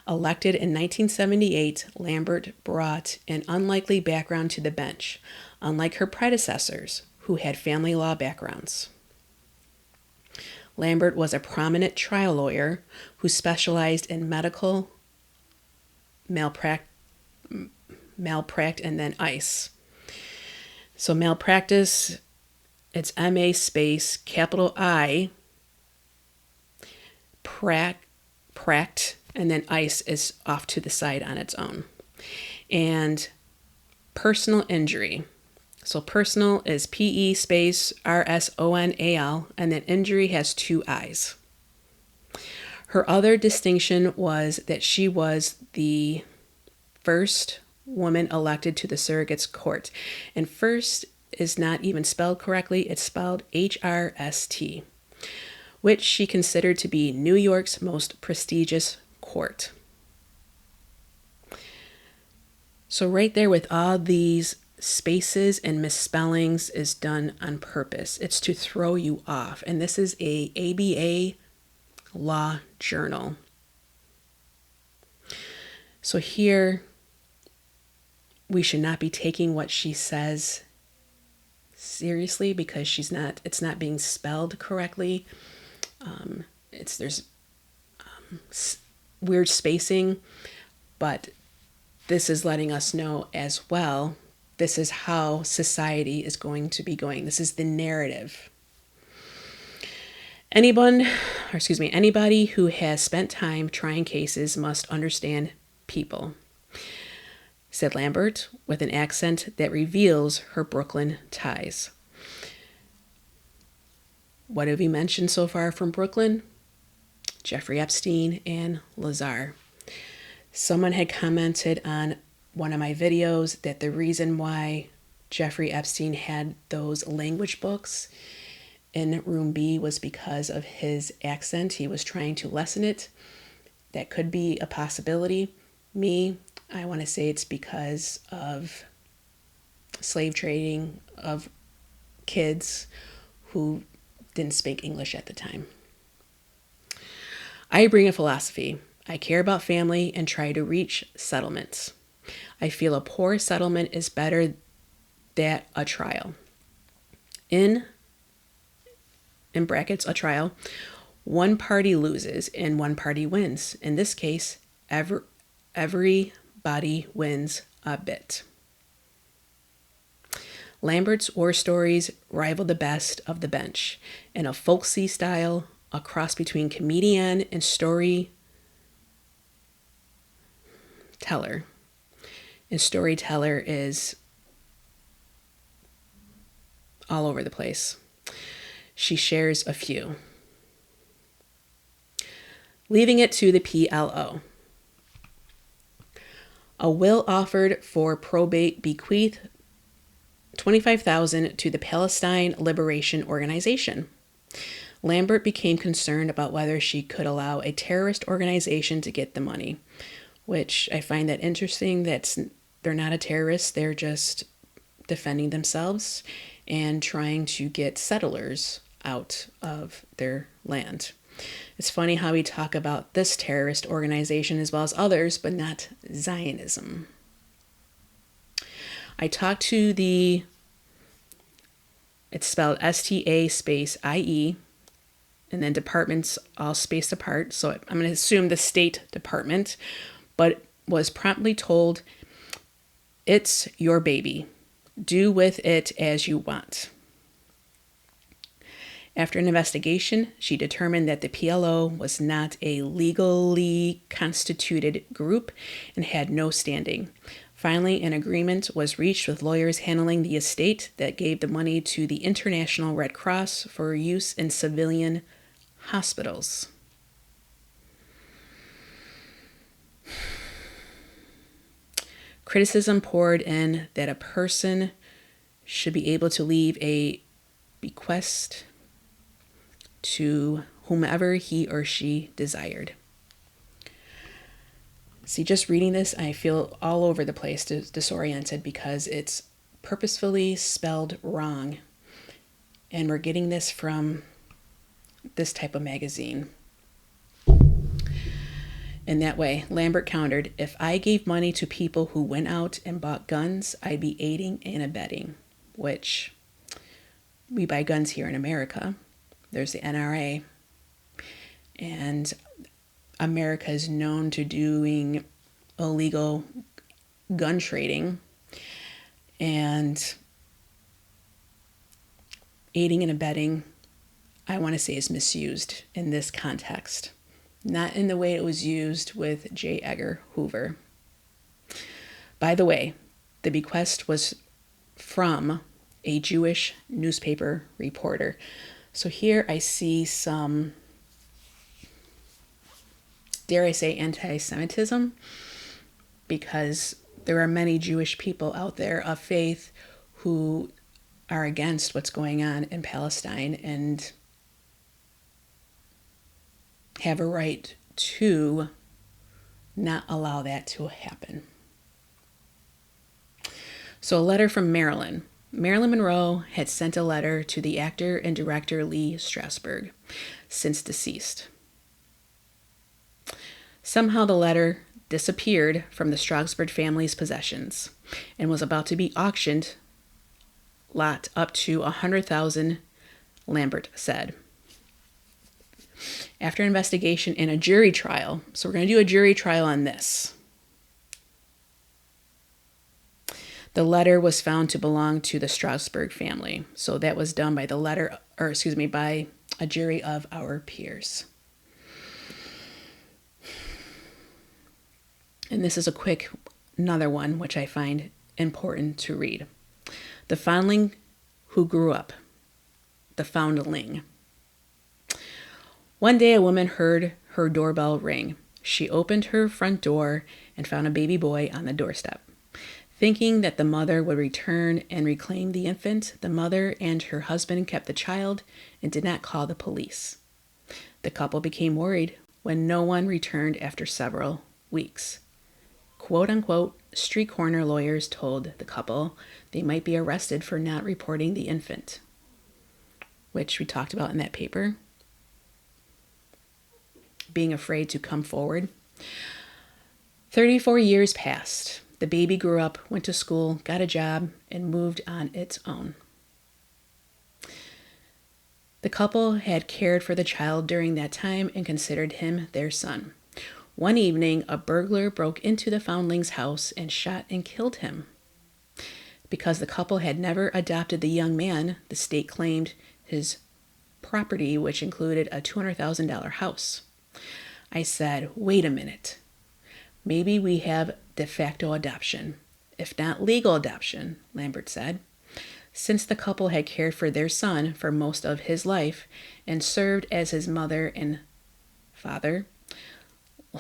Elected in 1978, Lambert brought an unlikely background to the bench, unlike her predecessors, who had family law backgrounds. Lambert was a prominent trial lawyer who specialized in medical malpractice and then ICE. So malpractice, it's MA space capital I, pract, and then ICE is off to the side on its own. And personal injury. So personal is PE space RSONAL, and then injury has 2 I's. Her other distinction was that she was the first woman elected to the surrogates court. And first is not even spelled correctly, it's spelled HRST, which she considered to be New York's most prestigious court. So right there with all these spaces and misspellings is done on purpose. It's to throw you off. And this is a ABA law journal. So here we should not be taking what she says seriously because it's not being spelled correctly. There's weird spacing, but this is letting us know as well, this is how society is going to be going. This is the narrative. Anybody who has spent time trying cases must understand people, said Lambert with an accent that reveals her Brooklyn ties. What have we mentioned so far from Brooklyn? Jeffrey Epstein and Lazar. Someone had commented on one of my videos that the reason why Jeffrey Epstein had those language books in room B was because of his accent. He was trying to lessen it. That could be a possibility. I want to say it's because of slave trading of kids who didn't speak English at the time. I bring a philosophy. I care about family and try to reach settlements. I feel a poor settlement is better than a trial. In brackets, a trial, one party loses and one party wins. In this case, everybody wins a bit. Lambert's war stories rival the best of the bench in a folksy style, a cross between comedian and storyteller. And storyteller is all over the place. She shares a few. Leaving it to the PLO. A will offered for probate bequeath $25,000 to the Palestine Liberation Organization. Lambert became concerned about whether she could allow a terrorist organization to get the money, which I find that interesting. They're not a terrorist, they're just defending themselves and trying to get settlers out of their land. It's funny how we talk about this terrorist organization as well as others, but not Zionism. I talked to it's spelled STA space IE, and then departments all spaced apart. So I'm going to assume the State Department, but was promptly told, it's your baby. Do with it as you want. After an investigation, she determined that the PLO was not a legally constituted group and had no standing. Finally, an agreement was reached with lawyers handling the estate that gave the money to the International Red Cross for use in civilian hospitals. Criticism poured in that a person should be able to leave a bequest to whomever he or she desired. See, just reading this, I feel all over the place, disoriented, because it's purposefully spelled wrong. And we're getting this from this type of magazine. In that way, Lambert countered, if I gave money to people who went out and bought guns, I'd be aiding and abetting, which we buy guns here in America. There's the NRA, and America is known to doing illegal gun trading, and aiding and abetting, I want to say, is misused in this context. Not in the way it was used with J. Edgar Hoover. By the way, the bequest was from a Jewish newspaper reporter. So here I see some, dare I say, anti-Semitism, because there are many Jewish people out there of faith who are against what's going on in Palestine and have a right to not allow that to happen. So a letter from Marilyn. Marilyn Monroe had sent a letter to the actor and director Lee Strasberg, since deceased. Somehow the letter disappeared from the Strasberg family's possessions and was about to be auctioned lot up to 100,000, Lambert said. After investigation and a jury trial, so we're going to do a jury trial on this. The letter was found to belong to the Strasbourg family. So that was done by by a jury of our peers. And this is another one which I find important to read. The foundling who grew up. The foundling. One day a woman heard her doorbell ring. She opened her front door and found a baby boy on the doorstep. Thinking that the mother would return and reclaim the infant, the mother and her husband kept the child and did not call the police. The couple became worried when no one returned after several weeks. Quote-unquote, street corner lawyers told the couple they might be arrested for not reporting the infant, which we talked about in that paper, being afraid to come forward. 34 years passed. The baby grew up, went to school, got a job, and moved on its own. The couple had cared for the child during that time and considered him their son. One evening, a burglar broke into the foundling's house and shot and killed him. Because the couple had never adopted the young man, the state claimed his property, which included a $200,000 house. I said, wait a minute. Maybe we have de facto adoption, if not legal adoption, Lambert said. Since the couple had cared for their son for most of his life and served as his mother and father,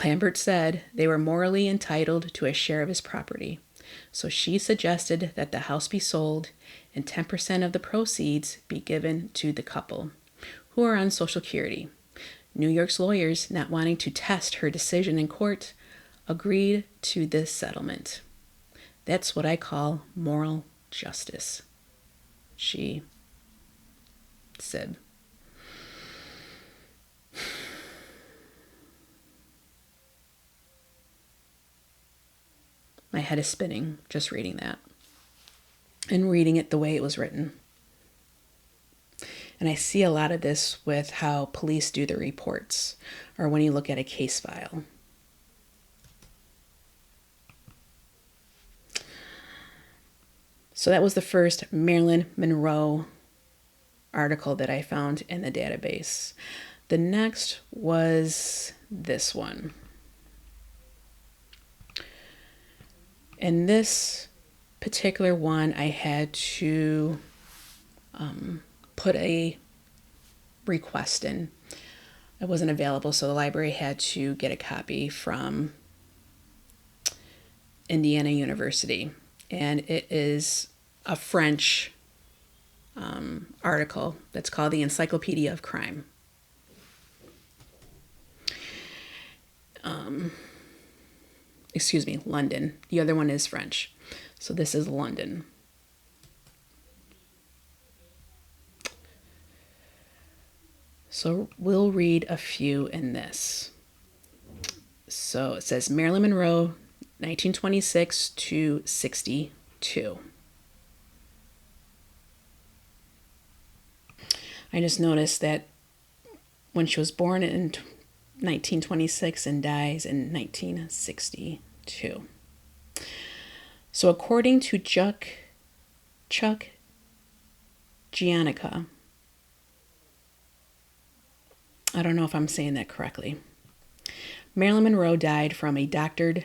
Lambert said they were morally entitled to a share of his property. So she suggested that the house be sold and 10% of the proceeds be given to the couple, who are on Social Security. New York's lawyers, not wanting to test her decision in court, agreed to this settlement. That's what I call moral justice, she said. My head is spinning just reading that and reading it the way it was written. And I see a lot of this with how police do the reports or when you look at a case file. So that was the first Marilyn Monroe article that I found in the database. The next was this one. In this particular one, I had to put a request in. It wasn't available, so the library had to get a copy from Indiana University. And it is a French article that's called the Encyclopedia of Crime. London. The other one is French. So this is London. So we'll read a few in this. So it says Marilyn Monroe, 1926 to 62. I just noticed that when she was born in 1926 and dies in 1962. So according to Chuck Giannica, I don't know if I'm saying that correctly, Marilyn Monroe died from a doctored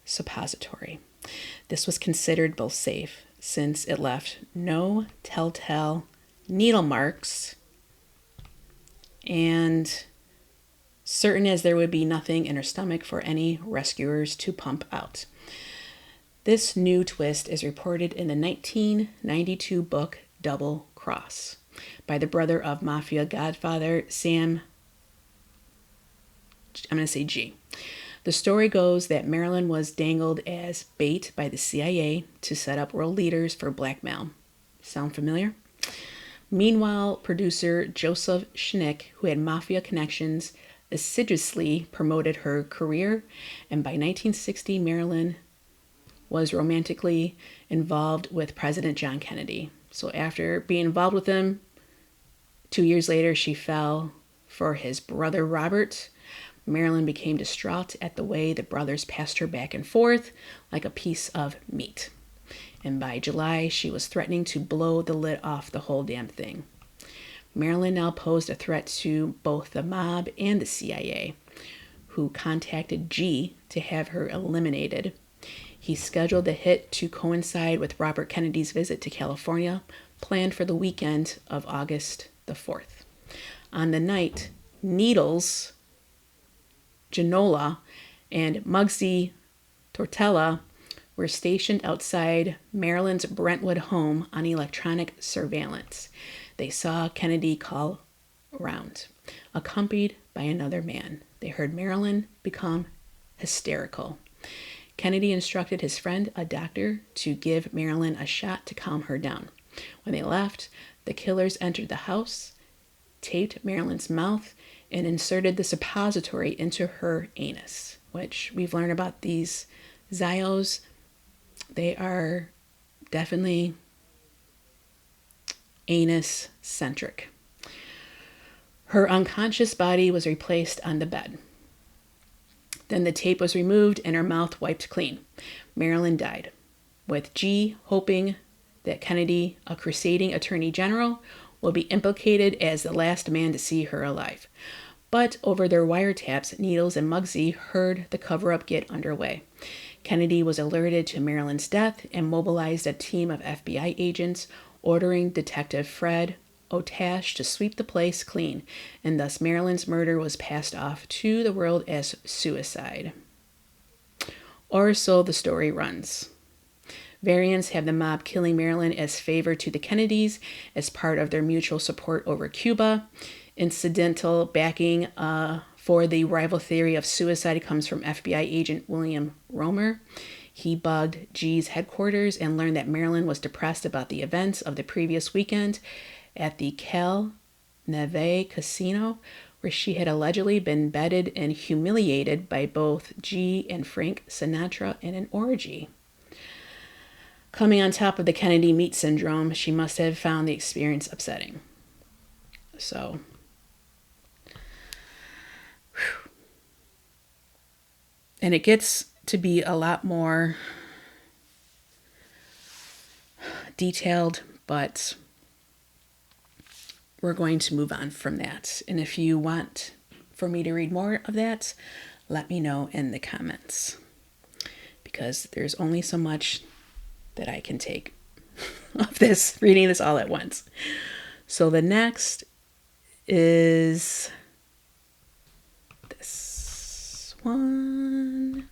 suppository. This was considered both safe since it left no telltale needle marks and certain as there would be nothing in her stomach for any rescuers to pump out. This new twist is reported in the 1992 book Double Cross by the brother of mafia godfather Sam, I'm going to say G. The story goes that Marilyn was dangled as bait by the CIA to set up world leaders for blackmail. Sound familiar? Meanwhile, producer Joseph Schnick, who had mafia connections, assiduously promoted her career, and by 1960, Marilyn was romantically involved with President John Kennedy. So after being involved with him, 2 years later, she fell for his brother Robert. Marilyn became distraught at the way the brothers passed her back and forth like a piece of meat. And by July, she was threatening to blow the lid off the whole damn thing. Marilyn now posed a threat to both the mob and the CIA, who contacted G to have her eliminated. He scheduled the hit to coincide with Robert Kennedy's visit to California, planned for the weekend of August the 4th. On the night, Needles, Genola, and Muggsy Tortella were stationed outside Marilyn's Brentwood home on electronic surveillance. They saw Kennedy call around, accompanied by another man. They heard Marilyn become hysterical. Kennedy instructed his friend, a doctor, to give Marilyn a shot to calm her down. When they left, the killers entered the house, taped Marilyn's mouth, and inserted the suppository into her anus, which we've learned about these Zyos. They are definitely anus-centric. Her unconscious body was replaced on the bed. Then the tape was removed and her mouth wiped clean. Marilyn died, with G hoping that Kennedy, a crusading attorney general, will be implicated as the last man to see her alive. But over their wiretaps, Needles and Muggsy heard the cover-up get underway. Kennedy was alerted to Marilyn's death and mobilized a team of FBI agents, ordering Detective Fred Otash to sweep the place clean, and thus Marilyn's murder was passed off to the world as suicide. Or so the story runs. Variants have the mob killing Marilyn as favor to the Kennedys as part of their mutual support over Cuba. Incidental backing for the rival theory of suicide comes from FBI agent William Romer. He bugged G's headquarters and learned that Marilyn was depressed about the events of the previous weekend at the Cal Neve Casino, where she had allegedly been bedded and humiliated by both G and Frank Sinatra in an orgy. Coming on top of the Kennedy meat syndrome, she must have found the experience upsetting. So, whew. And it gets to be a lot more detailed, but we're going to move on from that. And if you want for me to read more of that, let me know in the comments, because there's only so much that I can take of this, reading this all at once. So the next is this one,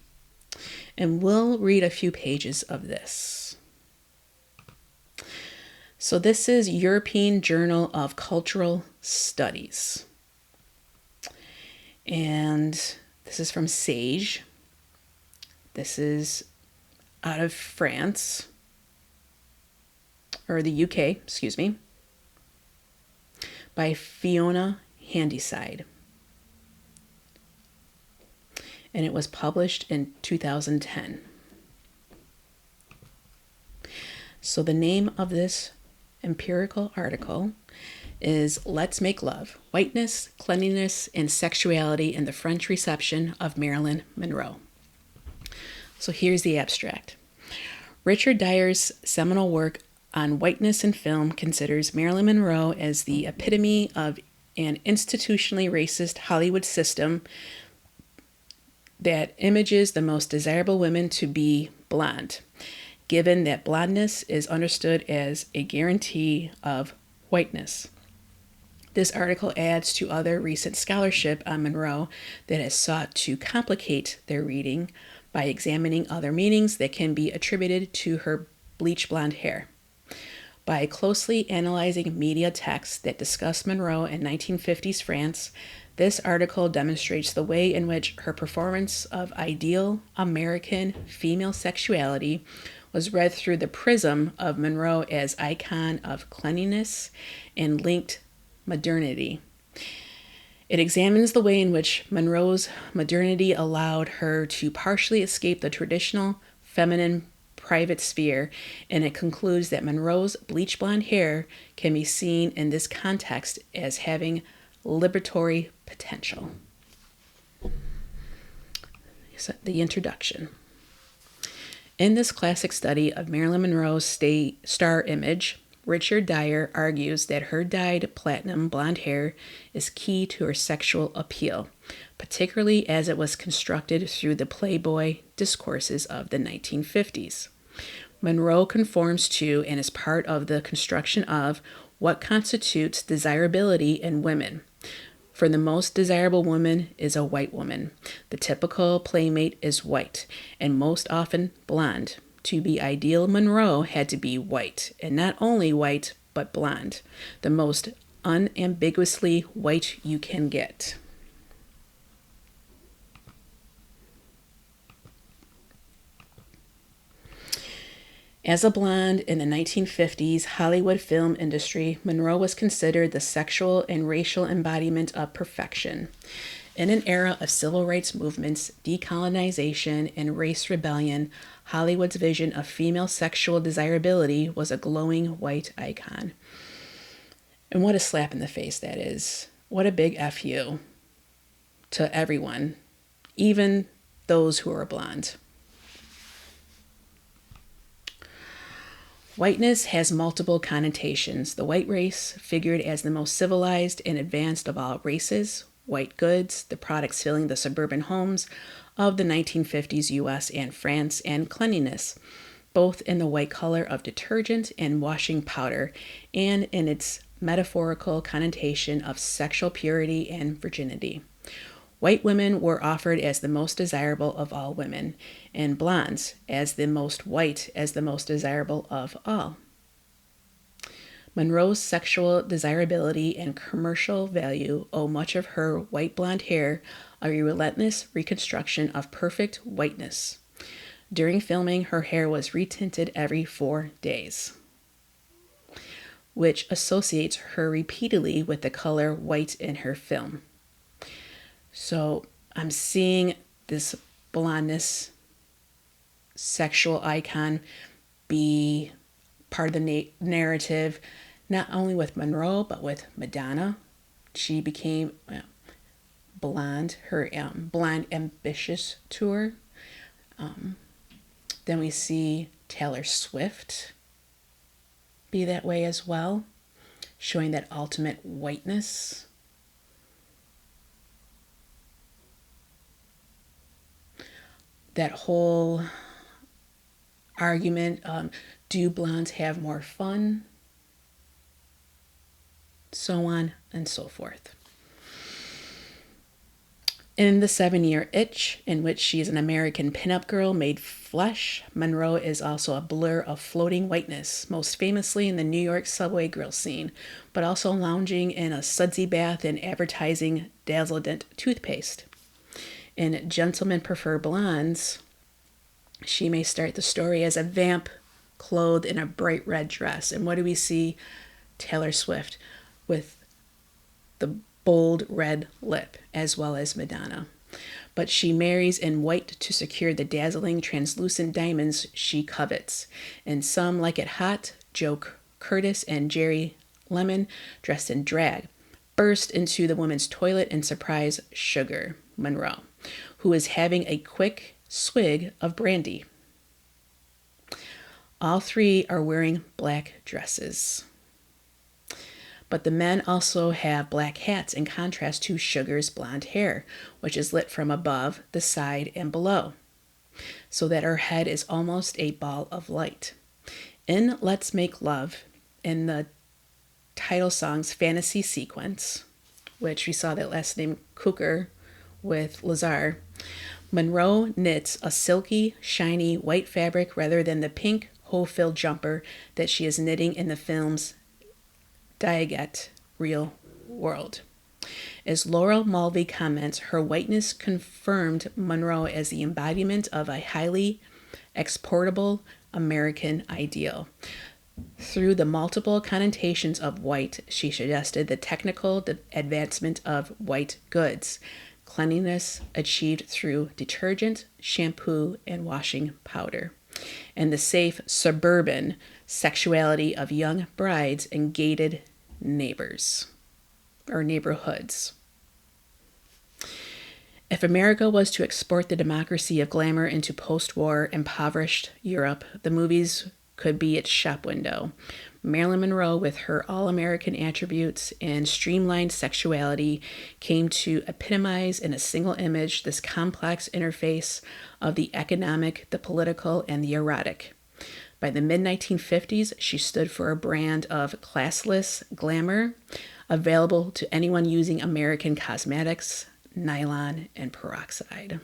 and we'll read a few pages of this. So this is European Journal of Cultural Studies, and this is from Sage. This is out of France, or the UK, excuse me, by Fiona Handyside. And it was published in 2010. So the name of this empirical article is Let's Make Love, Whiteness, Cleanliness, and Sexuality in the French Reception of Marilyn Monroe. So here's the abstract. Richard Dyer's seminal work on whiteness in film considers Marilyn Monroe as the epitome of an institutionally racist Hollywood system that images the most desirable women to be blonde, given that blondness is understood as a guarantee of whiteness. This article adds to other recent scholarship on Monroe that has sought to complicate their reading by examining other meanings that can be attributed to her bleach blonde hair. By closely analyzing media texts that discuss Monroe in 1950s France, this article demonstrates the way in which her performance of ideal American female sexuality was read through the prism of Monroe as icon of cleanliness and linked modernity. It examines the way in which Monroe's modernity allowed her to partially escape the traditional feminine private sphere, and it concludes that Monroe's bleach blonde hair can be seen in this context as having liberatory potential. So the introduction. In this classic study of Marilyn Monroe's star image, Richard Dyer argues that her dyed platinum blonde hair is key to her sexual appeal, particularly as it was constructed through the Playboy discourses of the 1950s. Monroe conforms to and is part of the construction of what constitutes desirability in women. For the most desirable woman is a white woman. The typical playmate is white, and most often blonde. To be ideal, Monroe had to be white, and not only white, but blonde. The most unambiguously white you can get. As a blonde in the 1950s Hollywood film industry, Monroe was considered the sexual and racial embodiment of perfection. In an era of civil rights movements, decolonization, and race rebellion, Hollywood's vision of female sexual desirability was a glowing white icon. And what a slap in the face that is. What a big F you to everyone, even those who are blonde. Whiteness has multiple connotations. The white race, figured as the most civilized and advanced of all races, white goods, the products filling the suburban homes of the 1950s US and France, and cleanliness, both in the white color of detergent and washing powder, and in its metaphorical connotation of sexual purity and virginity. White women were offered as the most desirable of all women, and blondes as the most white as the most desirable of all. Monroe's sexual desirability and commercial value owe much of her white blonde hair a relentless reconstruction of perfect whiteness. During filming, her hair was retinted every 4 days, which associates her repeatedly with the color white in her film. So I'm seeing this blondness sexual icon be part of the narrative, not only with Monroe, but with Madonna. She became blonde, her Blonde Ambitious tour. Then we see Taylor Swift be that way as well, showing that ultimate whiteness. That whole argument, do blondes have more fun? So on and so forth. In The 7-Year Itch, in which she is an American pinup girl made flesh, Monroe is also a blur of floating whiteness, most famously in the New York subway grill scene, but also lounging in a sudsy bath and advertising Dazzledent toothpaste. In Gentlemen Prefer Blondes, she may start the story as a vamp clothed in a bright red dress. And what do we see? Taylor Swift with the bold red lip, as well as Madonna. But she marries in white to secure the dazzling translucent diamonds she covets. And some like it hot, Joe Curtis and Jerry Lemmon, dressed in drag, burst into the women's toilet and surprise Sugar Monroe, who is having a quick swig of brandy. All three are wearing black dresses. But the men also have black hats in contrast to Sugar's blonde hair, which is lit from above, the side, and below, so that her head is almost a ball of light. In Let's Make Love, in the title song's fantasy sequence, which we saw that last name Cooker with Lazar, Monroe knits a silky, shiny white fabric rather than the pink hole-filled jumper that she is knitting in the film's Diagette Real World. As Laurel Mulvey comments, her whiteness confirmed Monroe as the embodiment of a highly exportable American ideal. Through the multiple connotations of white, she suggested the technical advancement of white goods, cleanliness achieved through detergent, shampoo, and washing powder. and the safe suburban sexuality of young brides in gated neighbors or neighborhoods. If America was to export the democracy of glamour into post-war impoverished Europe, the movies could be its shop window. Marilyn Monroe, with her all-American attributes and streamlined sexuality, came to epitomize in a single image this complex interface of the economic, the political, and the erotic. By the mid-1950s, she stood for a brand of classless glamour available to anyone using American cosmetics, nylon, and peroxide.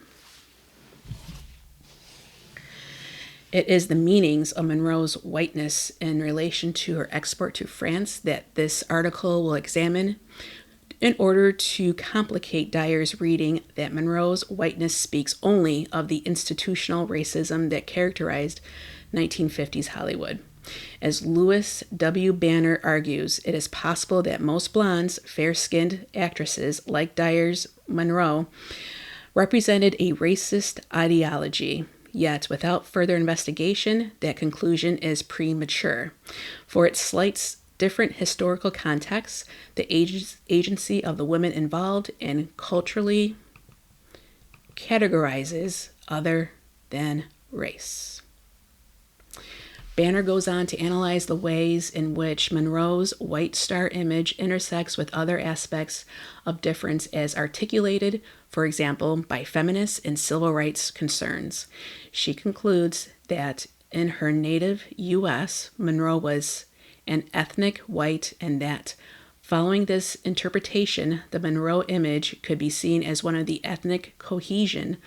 It is the meanings of Monroe's whiteness in relation to her export to France that this article will examine in order to complicate Dyer's reading that Monroe's whiteness speaks only of the institutional racism that characterized 1950s Hollywood. As Louis W. Banner argues, it is possible that most blondes, fair-skinned actresses like Dyer's Monroe represented a racist ideology. Yet, without further investigation, that conclusion is premature. For it slights different historical contexts, the agency of the women involved, and culturally categorizes other than race. Banner goes on to analyze the ways in which Monroe's white star image intersects with other aspects of difference as articulated, for example, by feminists and civil rights concerns. She concludes that in her native U.S., Monroe was an ethnic white, and that, following this interpretation, the Monroe image could be seen as one of the ethnic cohesion,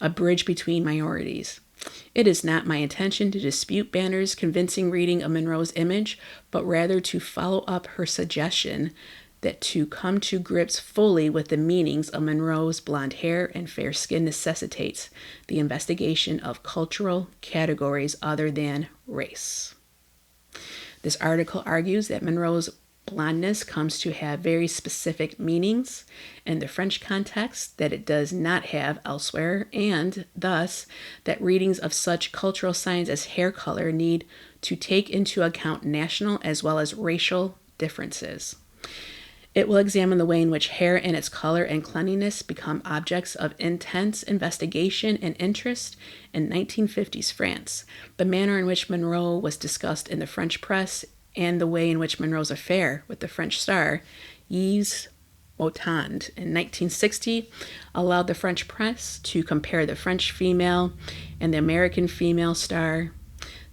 a bridge between minorities. It is not my intention to dispute Banner's convincing reading of Monroe's image, but rather to follow up her suggestion that to come to grips fully with the meanings of Monroe's blonde hair and fair skin necessitates the investigation of cultural categories other than race. This article argues that Monroe's blondness comes to have very specific meanings in the French context that it does not have elsewhere, and thus that readings of such cultural signs as hair color need to take into account national as well as racial differences. It will examine the way in which hair and its color and cleanliness become objects of intense investigation and interest in 1950s France, the manner in which Monroe was discussed in the French press, and the way in which Monroe's affair with the French star Yves Montand in 1960 allowed the French press to compare the French female and the American female star.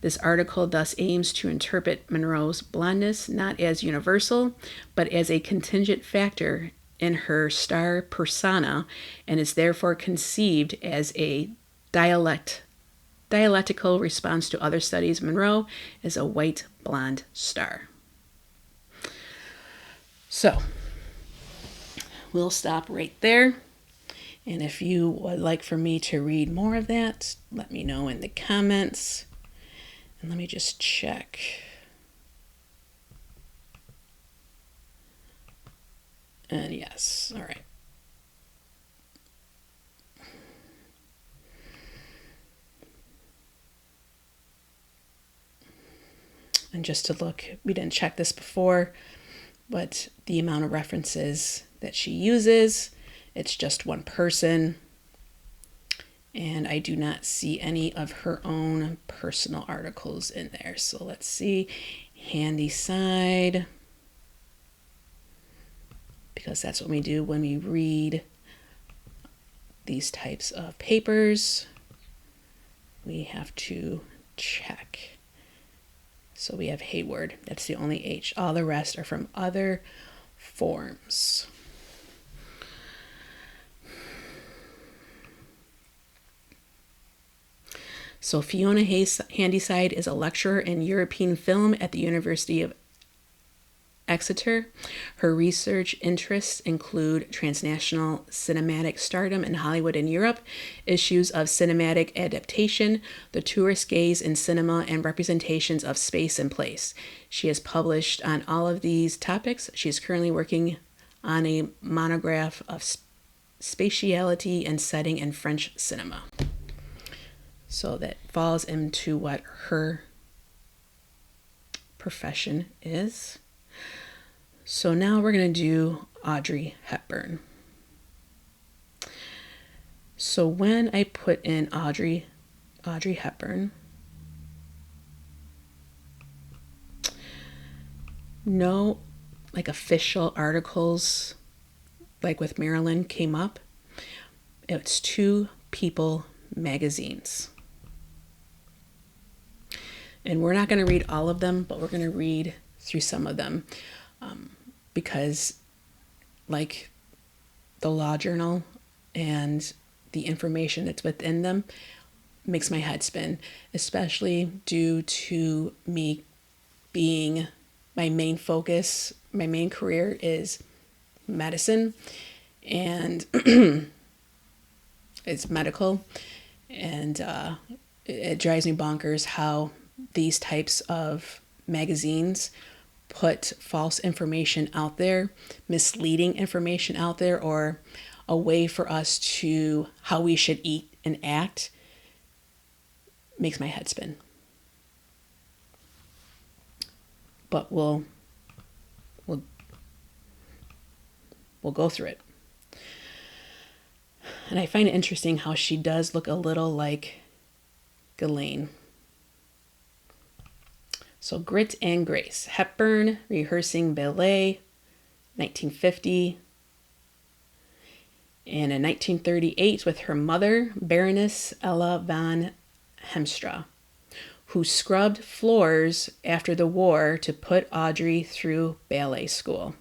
This article thus aims to interpret Monroe's blondness not as universal, but as a contingent factor in her star persona, and is therefore conceived as a dialectical response to other studies. Monroe is a white blonde star. So, we'll stop right there. And if you would like for me to read more of that, let me know in the comments. And let me just check. And yes, all right. And just to look, we didn't check this before, but the amount of references that she uses, it's just one person. And I do not see any of her own personal articles in there. So let's see, handy side, because that's what we do when we read these types of papers. We have to check. So we have Hayward, that's the only H. All the rest are from other forms. So Fiona Handyside is a lecturer in European film at the University of Exeter. Her research interests include transnational cinematic stardom in Hollywood and Europe, issues of cinematic adaptation, the tourist gaze in cinema, and representations of space and place. She has published on all of these topics. She is currently working on a monograph of spatiality and setting in French cinema. So that falls into what her profession is. So now we're going to do Audrey Hepburn. So when I put in Audrey Hepburn, no like official articles like with Marilyn came up. It's Two People magazines. And we're not going to read all of them, but we're going to read through some of them because like the law journal and the information that's within them makes my head spin, especially due to me being my main focus, my main career is medicine, and it's medical, and it drives me bonkers how these types of magazines put false information out there, misleading information out there, or a way for us to how we should eat and act. Makes my head spin. But we'll go through it. And I find it interesting how she does look a little like Ghislaine. So Grit and Grace. Hepburn rehearsing ballet, 1950. And in 1938 with her mother, Baroness Ella von Hemstra, who scrubbed floors after the war to put Audrey through ballet school.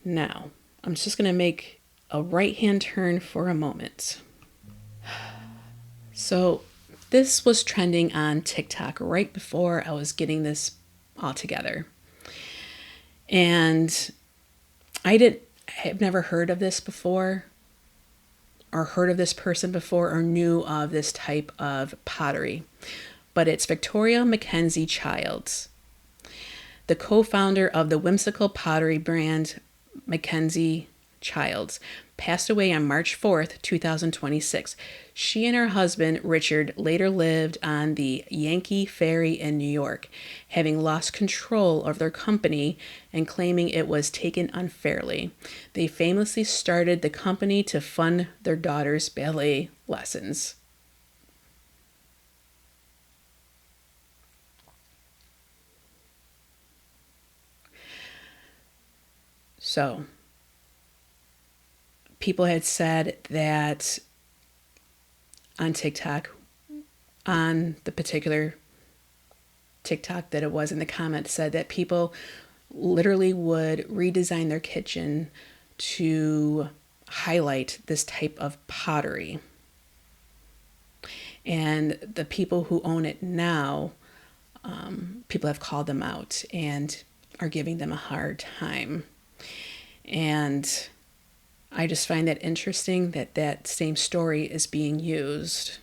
Now, I'm just going to make a right-hand turn for a moment. So this was trending on TikTok right before I was getting this all together. And I have never heard of this before, or heard of this person before, or knew of this type of pottery. But it's Victoria Mackenzie Childs, the co-founder of the whimsical pottery brand Mackenzie Childs, passed away on March 4th, 2026. She and her husband, Richard, later lived on the Yankee Ferry in New York, having lost control of their company and claiming it was taken unfairly. They famously started the company to fund their daughter's ballet lessons. So, people had said that on TikTok, on the particular TikTok that it was in the comments, said that people literally would redesign their kitchen to highlight this type of pottery. And the people who own it now, people have called them out and are giving them a hard time. And I just find that interesting that that same story is being used.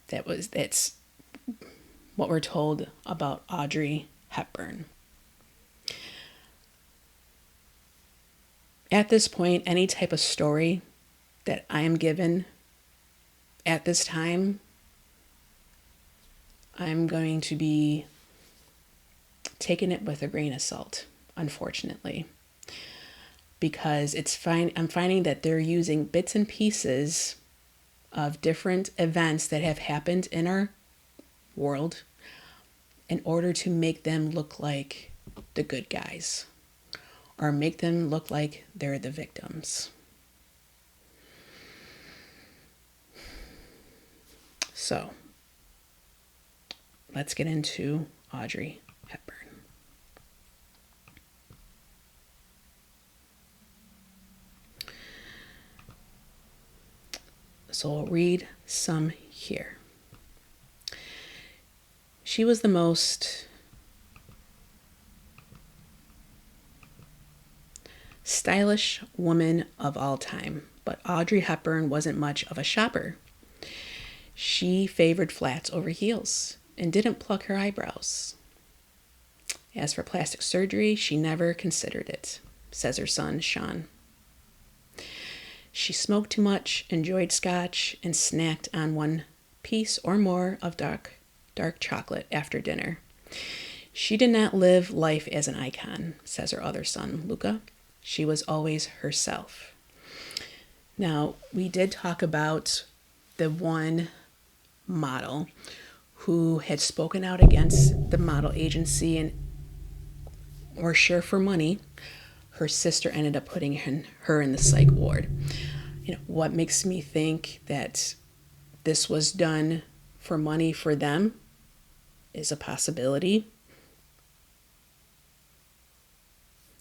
That's what we're told about Audrey Hepburn. At this point, any type of story that I am given at this time, I'm going to be taking it with a grain of salt, unfortunately. Because I'm finding that they're using bits and pieces of different events that have happened in our world in order to make them look like the good guys or make them look like they're the victims. So, let's get into Audrey Hepburn. So I'll read some here. She was the most stylish woman of all time, but Audrey Hepburn wasn't much of a shopper. She favored flats over heels and didn't pluck her eyebrows. As for plastic surgery, she never considered it, says her son, Sean. She smoked too much, enjoyed scotch, and snacked on one piece or more of dark chocolate after dinner. She did not live life as an icon, says her other son, Luca. She was always herself. Now, we did talk about the one model who had spoken out against the model agency and or Share for Money. Her sister ended up putting her in the psych ward. What makes me think that this was done for money for them is a possibility.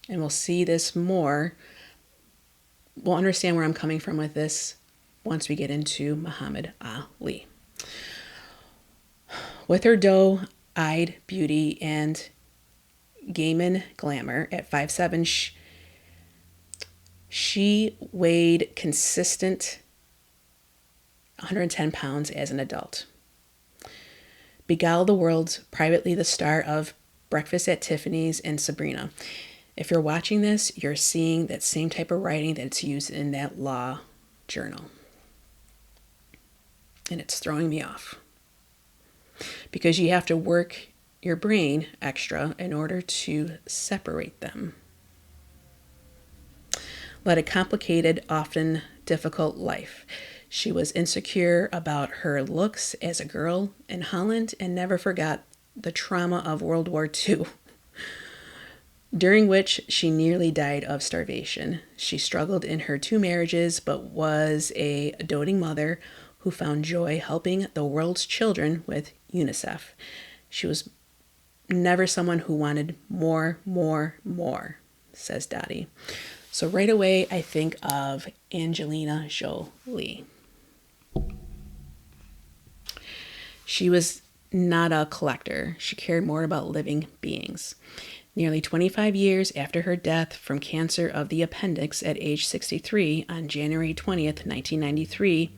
And we'll see this more. We'll understand where I'm coming from with this once we get into Muhammad Ali. With her doe-eyed beauty and Gaiman glamour at 5'7", she weighed consistent 110 pounds as an adult. Beguiled the world, privately the star of Breakfast at Tiffany's and Sabrina. If you're watching this, you're seeing that same type of writing that's used in that law journal. And it's throwing me off. Because you have to work your brain extra in order to separate them. Led a complicated, often difficult life. She was insecure about her looks as a girl in Holland and never forgot the trauma of World War II, during which she nearly died of starvation. She struggled in her 2 marriages, but was a doting mother who found joy helping the world's children with UNICEF. She was never someone who wanted more, says Dottie. So right away, I think of Angelina Jolie. She was not a collector. She cared more about living beings. Nearly 25 years after her death from cancer of the appendix at age 63 on January 20th, 1993,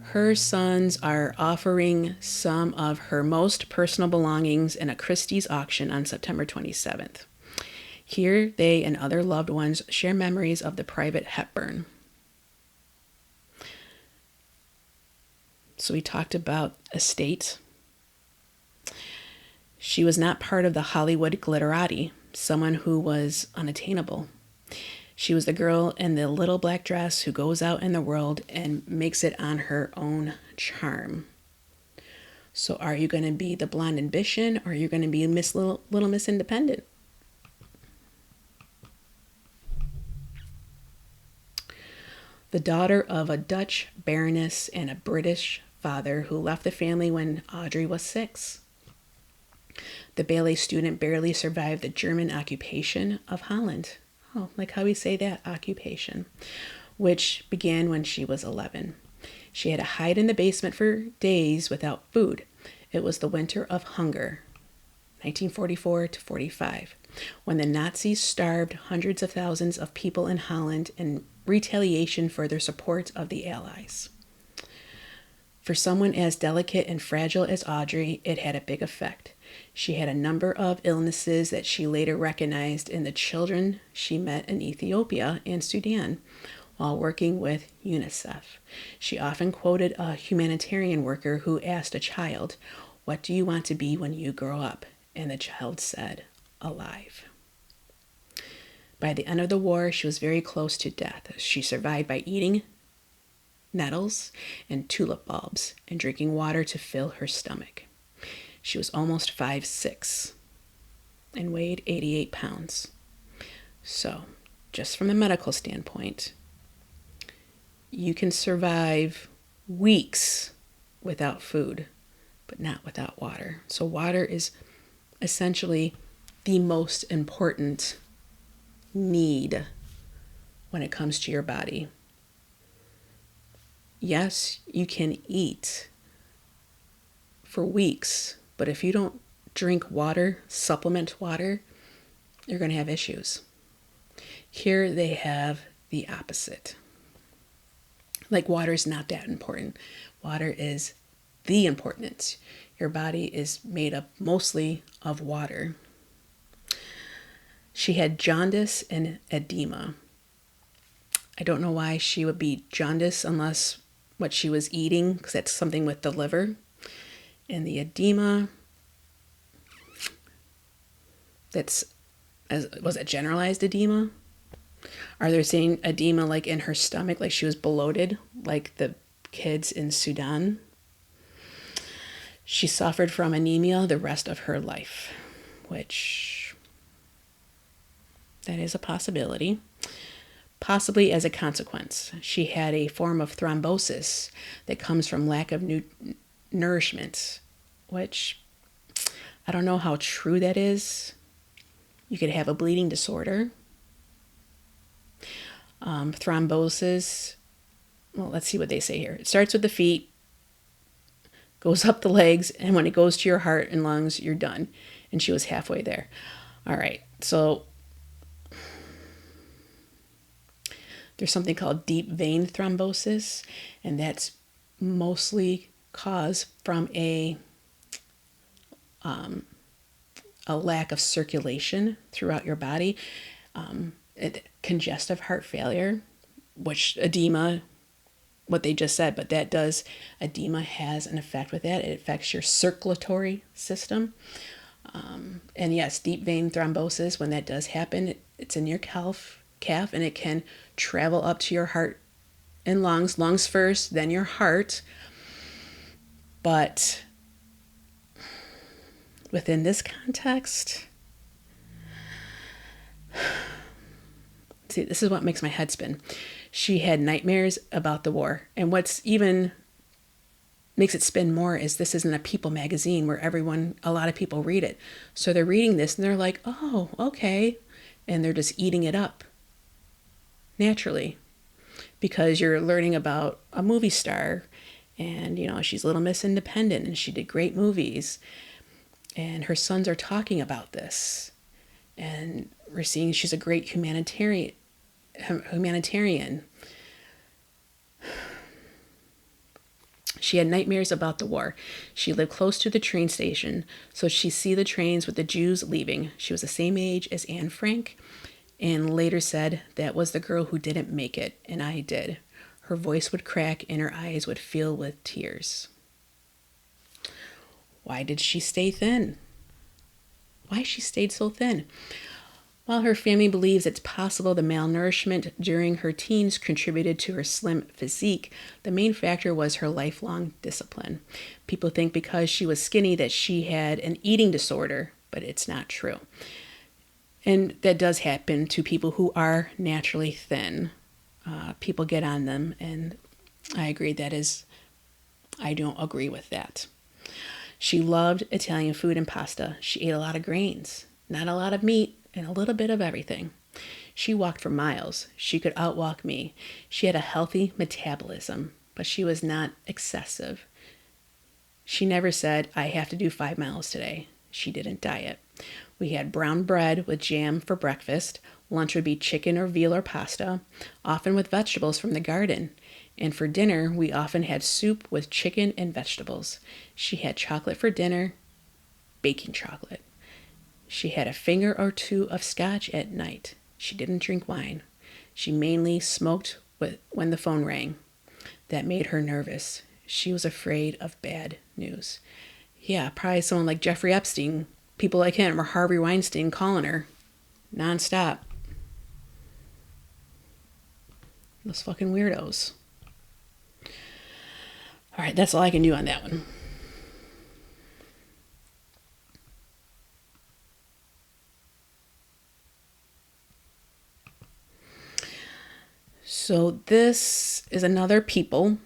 her sons are offering some of her most personal belongings in a Christie's auction on September 27th. Here, they and other loved ones share memories of the private Hepburn. So we talked about estate. She was not part of the Hollywood glitterati, someone who was unattainable. She was the girl in the little black dress who goes out in the world and makes it on her own charm. So are you going to be the blonde ambition, or are you going to be Little Miss Independent? The daughter of a Dutch baroness and a British father who left the family when Audrey was 6. The ballet student barely survived the German occupation of Holland. Oh, like how we say that, occupation, which began when she was 11. She had to hide in the basement for days without food. It was the winter of hunger, 1944 to 45, when the Nazis starved hundreds of thousands of people in Holland in retaliation for their support of the Allies. For someone as delicate and fragile as Audrey, it had a big effect. She had a number of illnesses that she later recognized in the children she met in Ethiopia and Sudan while working with UNICEF. She often quoted a humanitarian worker who asked a child, "What do you want to be when you grow up?" And the child said, "Alive." By the end of the war, she was very close to death. She survived by eating nettles and tulip bulbs and drinking water to fill her stomach. She was almost 5'6" and weighed 88 pounds. So, just from the medical standpoint, you can survive weeks without food, but not without water. So water is essentially the most important need when it comes to your body. Yes, you can eat for weeks, but if you don't drink water, supplement water, you're going to have issues. Here they have the opposite. Like water is not that important. Water is the important. Your body is made up mostly of water. She had jaundice and edema. I don't know why she would be jaundice unless what she was eating, because that's something with the liver. And the edema, was it generalized edema? Are they saying edema like in her stomach, like she was bloated, like the kids in Sudan? She suffered from anemia the rest of her life, which that is a possibility. Possibly as a consequence. She had a form of thrombosis that comes from lack of nourishment, which I don't know how true that is. You could have a bleeding disorder. Thrombosis, well, let's see what they say here. It starts with the feet, goes up the legs, and when it goes to your heart and lungs, you're done. And she was halfway there. All right, so there's something called deep vein thrombosis, and that's mostly caused from a lack of circulation throughout your body. Congestive heart failure, which edema, what they just said, but edema has an effect with that. It affects your circulatory system. And yes, deep vein thrombosis, when that does happen, it's in your calf, and it can travel up to your heart and lungs first, then your heart. But within this context, see, this is what makes my head spin. She had nightmares about the war. And what's even makes it spin more is this isn't a People magazine where a lot of people read it. So they're reading this and they're like, oh, okay. And they're just eating it up naturally because you're learning about a movie star and, she's Little Miss Independent and she did great movies. And her sons are talking about this. And we're seeing she's a great humanitarian. She had nightmares about the war. She lived close to the train station, so she'd see the trains with the Jews leaving. She was the same age as Anne Frank, and later said, that was the girl who didn't make it, and I did. Her voice would crack and her eyes would fill with tears. Why did she stay thin? Why she stayed so thin? While her family believes it's possible the malnourishment during her teens contributed to her slim physique, the main factor was her lifelong discipline. People think because she was skinny that she had an eating disorder, but it's not true. And that does happen to people who are naturally thin. People get on them, and I don't agree with that. She loved Italian food and pasta. She ate a lot of grains, not a lot of meat, and a little bit of everything. She walked for miles. She could outwalk me. She had a healthy metabolism, but she was not excessive. She never said, I have to do 5 miles today. She didn't diet. We had brown bread with jam for breakfast. Lunch would be chicken or veal or pasta, often with vegetables from the garden. And for dinner, we often had soup with chicken and vegetables. She had chocolate for dinner, baking chocolate. She had a finger or two of scotch at night. She didn't drink wine. She mainly smoked when the phone rang. That made her nervous. She was afraid of bad news. Yeah, probably someone like Jeffrey Epstein, people like him, or Harvey Weinstein calling her nonstop. Those fucking weirdos. All right, that's all I can do on that one. So this is another People.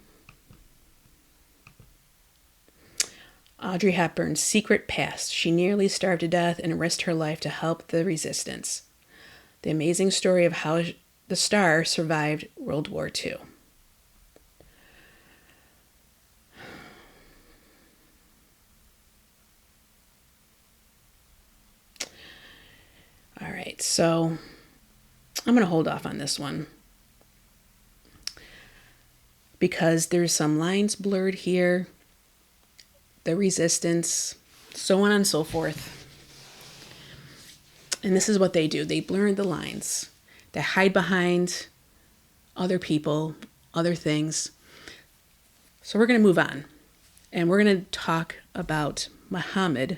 Audrey Hepburn's secret past. She nearly starved to death and risked her life to help the resistance. The amazing story of how the star survived World War II. All right, so I'm going to hold off on this one because there's some lines blurred here, the resistance, so on and so forth. And this is what they do. They blur the lines. They hide behind other people, other things. So we're going to move on. And we're going to talk about Muhammad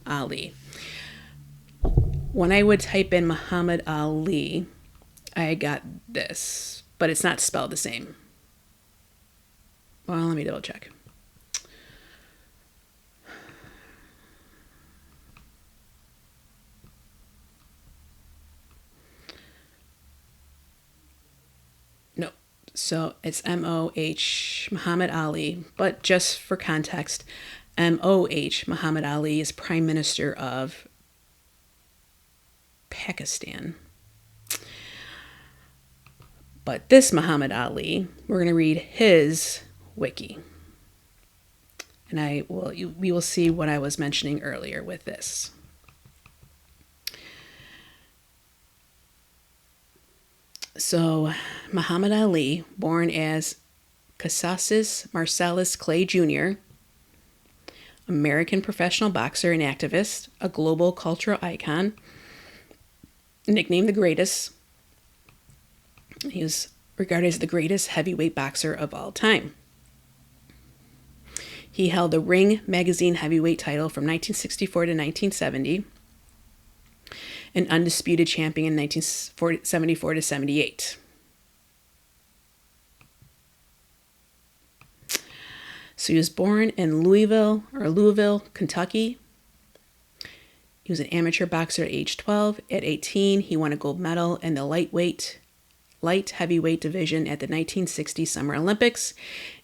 Ali. When I would type in Muhammad Ali, I got this, but it's not spelled the same. Well, let me double check. No, so it's M-O-H, Muhammad Ali, but just for context, M-O-H, Muhammad Ali is Prime Minister of Pakistan. But this Muhammad Ali, we're going to read his wiki. And we will see what I was mentioning earlier with this. So, Muhammad Ali, born as Cassius Marcellus Clay Jr., American professional boxer and activist, a global cultural icon, nicknamed the Greatest. He was regarded as the greatest heavyweight boxer of all time. He held the Ring magazine heavyweight title from 1964 to 1970, an undisputed champion in 1974 to 78. So he was born in Louisville, Kentucky. He was an amateur boxer at age 12. At 18, he won a gold medal in the light heavyweight division at the 1960 Summer Olympics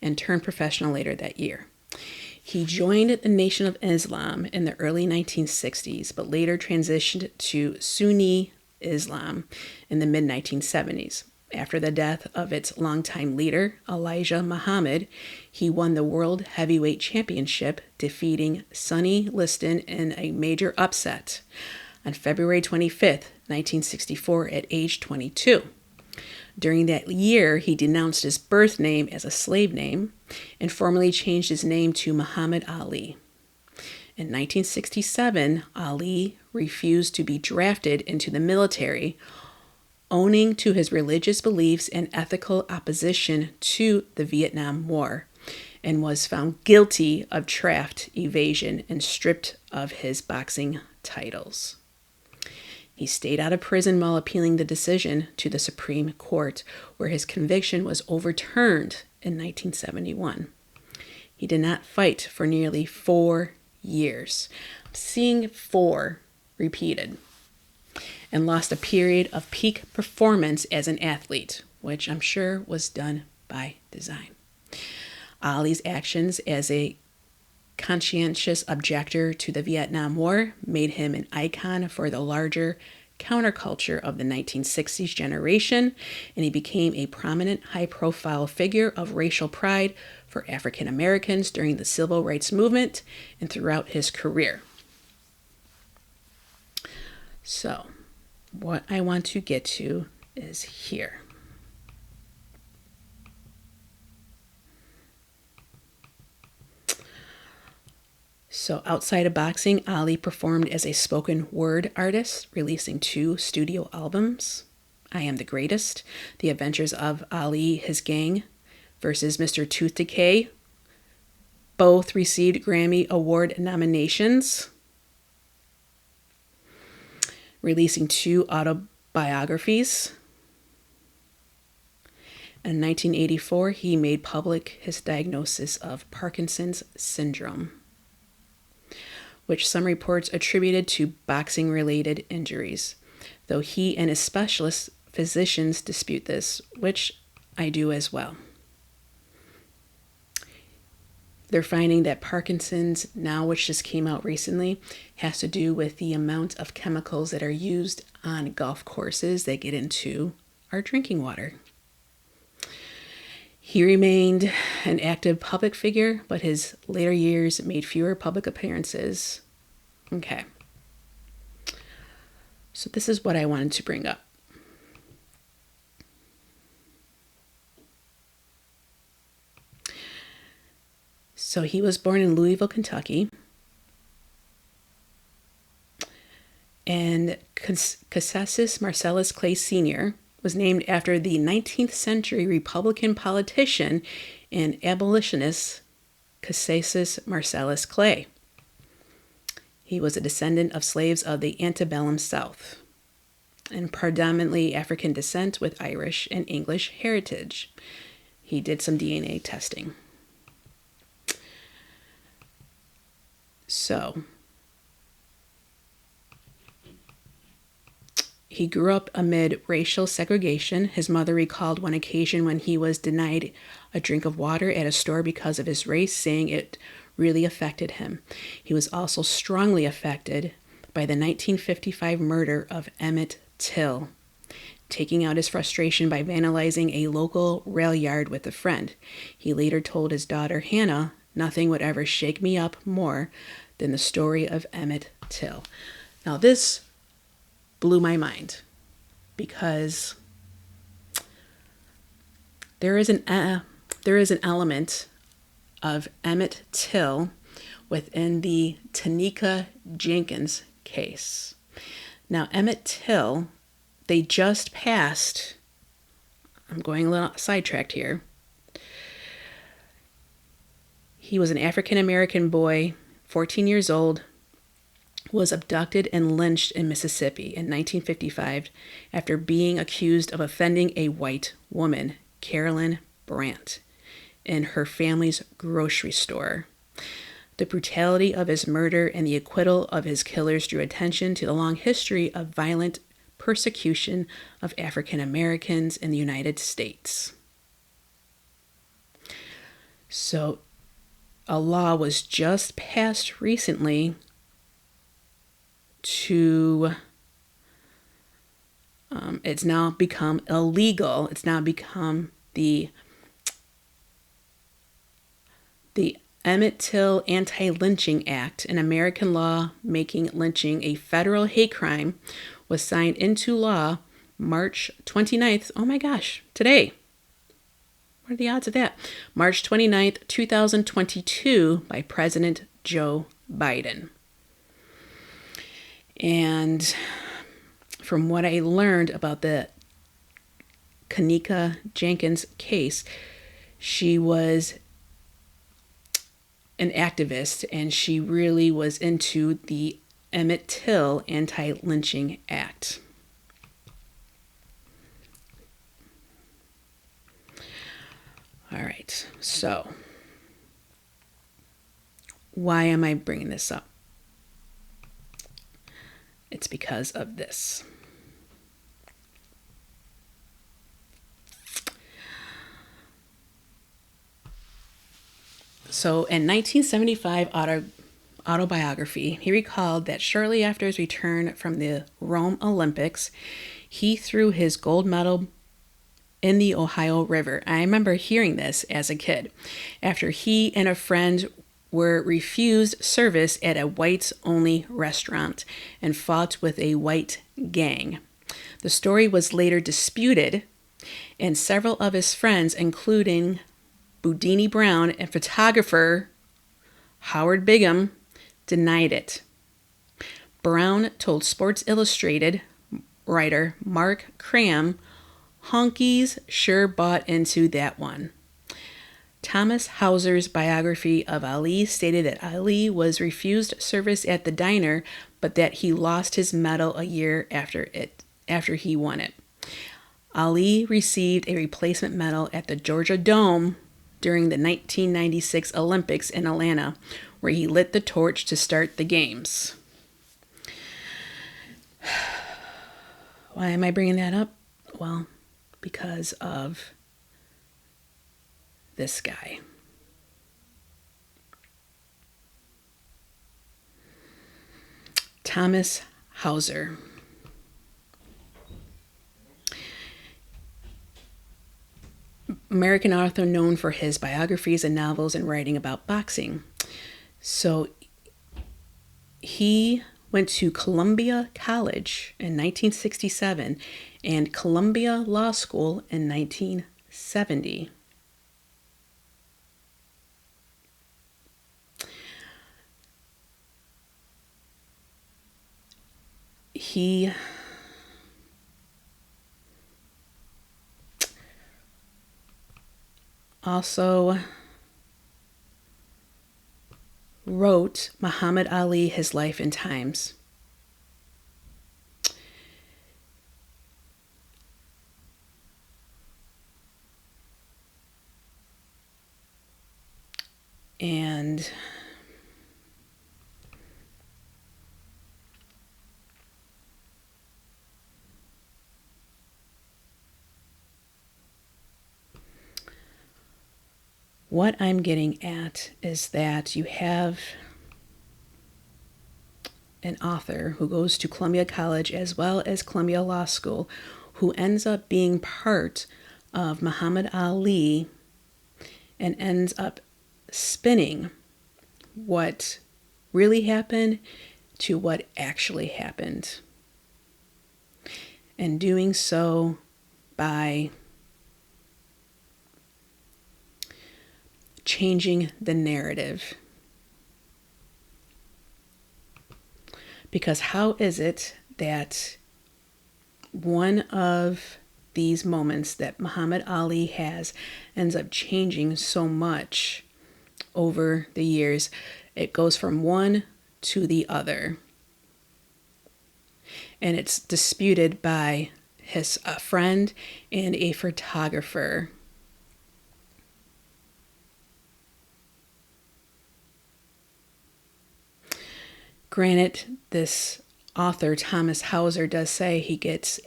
and turned professional later that year. He joined the Nation of Islam in the early 1960s, but later transitioned to Sunni Islam in the mid-1970s. After the death of its longtime leader, Elijah Muhammad, he won the World Heavyweight Championship, defeating Sonny Liston in a major upset on February 25th, 1964, at age 22. During that year, he denounced his birth name as a slave name and formally changed his name to Muhammad Ali. In 1967, Ali refused to be drafted into the military, owing to his religious beliefs and ethical opposition to the Vietnam War, and was found guilty of draft evasion and stripped of his boxing titles. He stayed out of prison while appealing the decision to the Supreme Court, where his conviction was overturned in 1971. He did not fight for nearly 4 years. I'm seeing 4 repeated. And lost a period of peak performance as an athlete, which I'm sure was done by design. Ali's actions as a conscientious objector to the Vietnam War made him an icon for the larger counterculture of the 1960s generation, and he became a prominent, high-profile figure of racial pride for African Americans during the Civil Rights Movement and throughout his career. So, what I want to get to is here. So outside of boxing, Ali performed as a spoken word artist, releasing 2 studio albums, I Am the Greatest, The Adventures of Ali, His Gang, versus Mr. Tooth Decay. Both received Grammy Award nominations. Releasing 2 autobiographies. In 1984, he made public his diagnosis of Parkinson's syndrome, which some reports attributed to boxing-related injuries, though he and his specialist physicians dispute this, which I do as well. They're finding that Parkinson's, now which just came out recently, has to do with the amount of chemicals that are used on golf courses that get into our drinking water. He remained an active public figure, but his later years made fewer public appearances. Okay. So this is what I wanted to bring up. So he was born in Louisville, Kentucky. And Cassius Marcellus Clay Sr., was named after the 19th century Republican politician and abolitionist Cassius Marcellus Clay. He was a descendant of slaves of the antebellum South and predominantly African descent with Irish and English heritage. He did some DNA testing. So, he grew up amid racial segregation. His mother recalled one occasion when he was denied a drink of water at a store because of his race, saying it really affected him. He was also strongly affected by the 1955 murder of Emmett Till, taking out his frustration by vandalizing a local rail yard with a friend. He later told his daughter Hannah, "Nothing would ever shake me up more than the story of Emmett Till." Now this blew my mind because there is an element of Emmett Till within the Tanika Jenkins case. Now, Emmett Till, they just passed, I'm going a little sidetracked here. He was an African-American boy, 14 years old, was abducted and lynched in Mississippi in 1955 after being accused of offending a white woman, Carolyn Brandt, in her family's grocery store. The brutality of his murder and the acquittal of his killers drew attention to the long history of violent persecution of African Americans in the United States. So, a law was just passed recently to it's now become illegal. It's now become the Emmett Till Anti-Lynching Act, an American law making lynching a federal hate crime, was signed into law March 29th. Oh my gosh, today. What are the odds of that? March 29th, 2022 by President Joe Biden. And from what I learned about the Tanika Jenkins case, she was an activist and she really was into the Emmett Till Anti-Lynching Act. All right, so why am I bringing this up? It's because of this. So in 1975 autobiography, he recalled that shortly after his return from the Rome Olympics, he threw his gold medal in the Ohio River. I remember hearing this as a kid after he and a friend were refused service at a whites-only restaurant and fought with a white gang. The story was later disputed, and several of his friends, including Boudini Brown and photographer Howard Bigham, denied it. Brown told Sports Illustrated writer Mark Cram, "Honkies sure bought into that one." Thomas Hauser's biography of Ali stated that Ali was refused service at the diner, but that he lost his medal a year after he won it. Ali received a replacement medal at the Georgia Dome during the 1996 Olympics in Atlanta, where he lit the torch to start the games. Why am I bringing that up? Well, because of this guy. Thomas Hauser. American author known for his biographies and novels and writing about boxing. So he went to Columbia College in 1967 and Columbia Law School in 1970. He also wrote Muhammad Ali, His Life and Times. And what I'm getting at is that you have an author who goes to Columbia College as well as Columbia Law School, who ends up being part of Muhammad Ali and ends up spinning what really happened to what actually happened. And doing so by changing the narrative. Because how is it that one of these moments that Muhammad Ali has ends up changing so much over the years? It goes from one to the other. And it's disputed by his friend and a photographer. Granted, this author, Thomas Hauser, does say he gets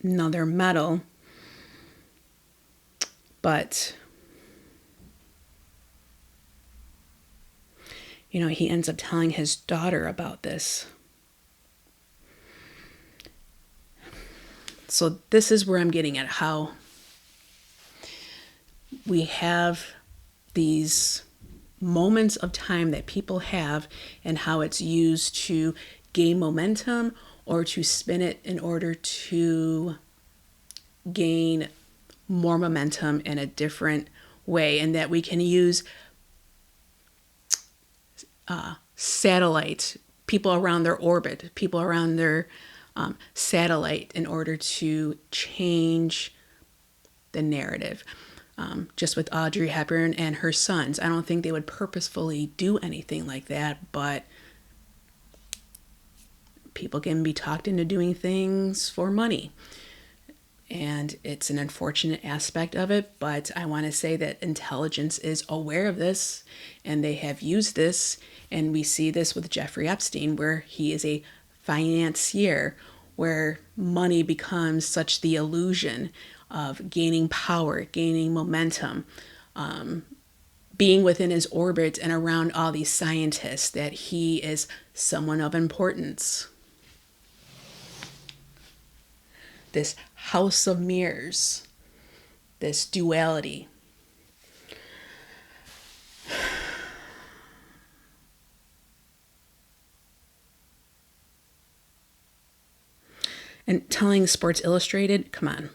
another medal, but he ends up telling his daughter about this. So this is where I'm getting at, how we have these moments of time that people have and how it's used to gain momentum or to spin it in order to gain more momentum in a different way, and that we can use satellite, people around their orbit, people around their satellite in order to change the narrative. Just with Audrey Hepburn and her sons, I don't think they would purposefully do anything like that, but people can be talked into doing things for money. And it's an unfortunate aspect of it, but I want to say that intelligence is aware of this, and they have used this, and we see this with Jeffrey Epstein, where he is a financier, where money becomes such the illusion of gaining power, gaining momentum, being within his orbit and around all these scientists, that he is someone of importance. This house of mirrors, this duality. And telling Sports Illustrated, come on.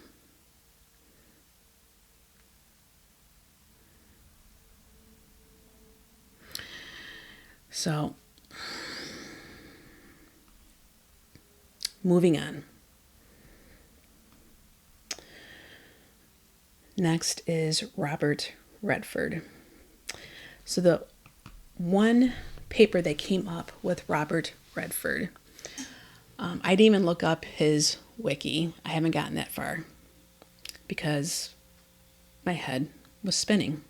So, moving on. Next is Robert Redford. So the one paper that came up with Robert Redford, I didn't even look up his wiki. I haven't gotten that far because my head was spinning.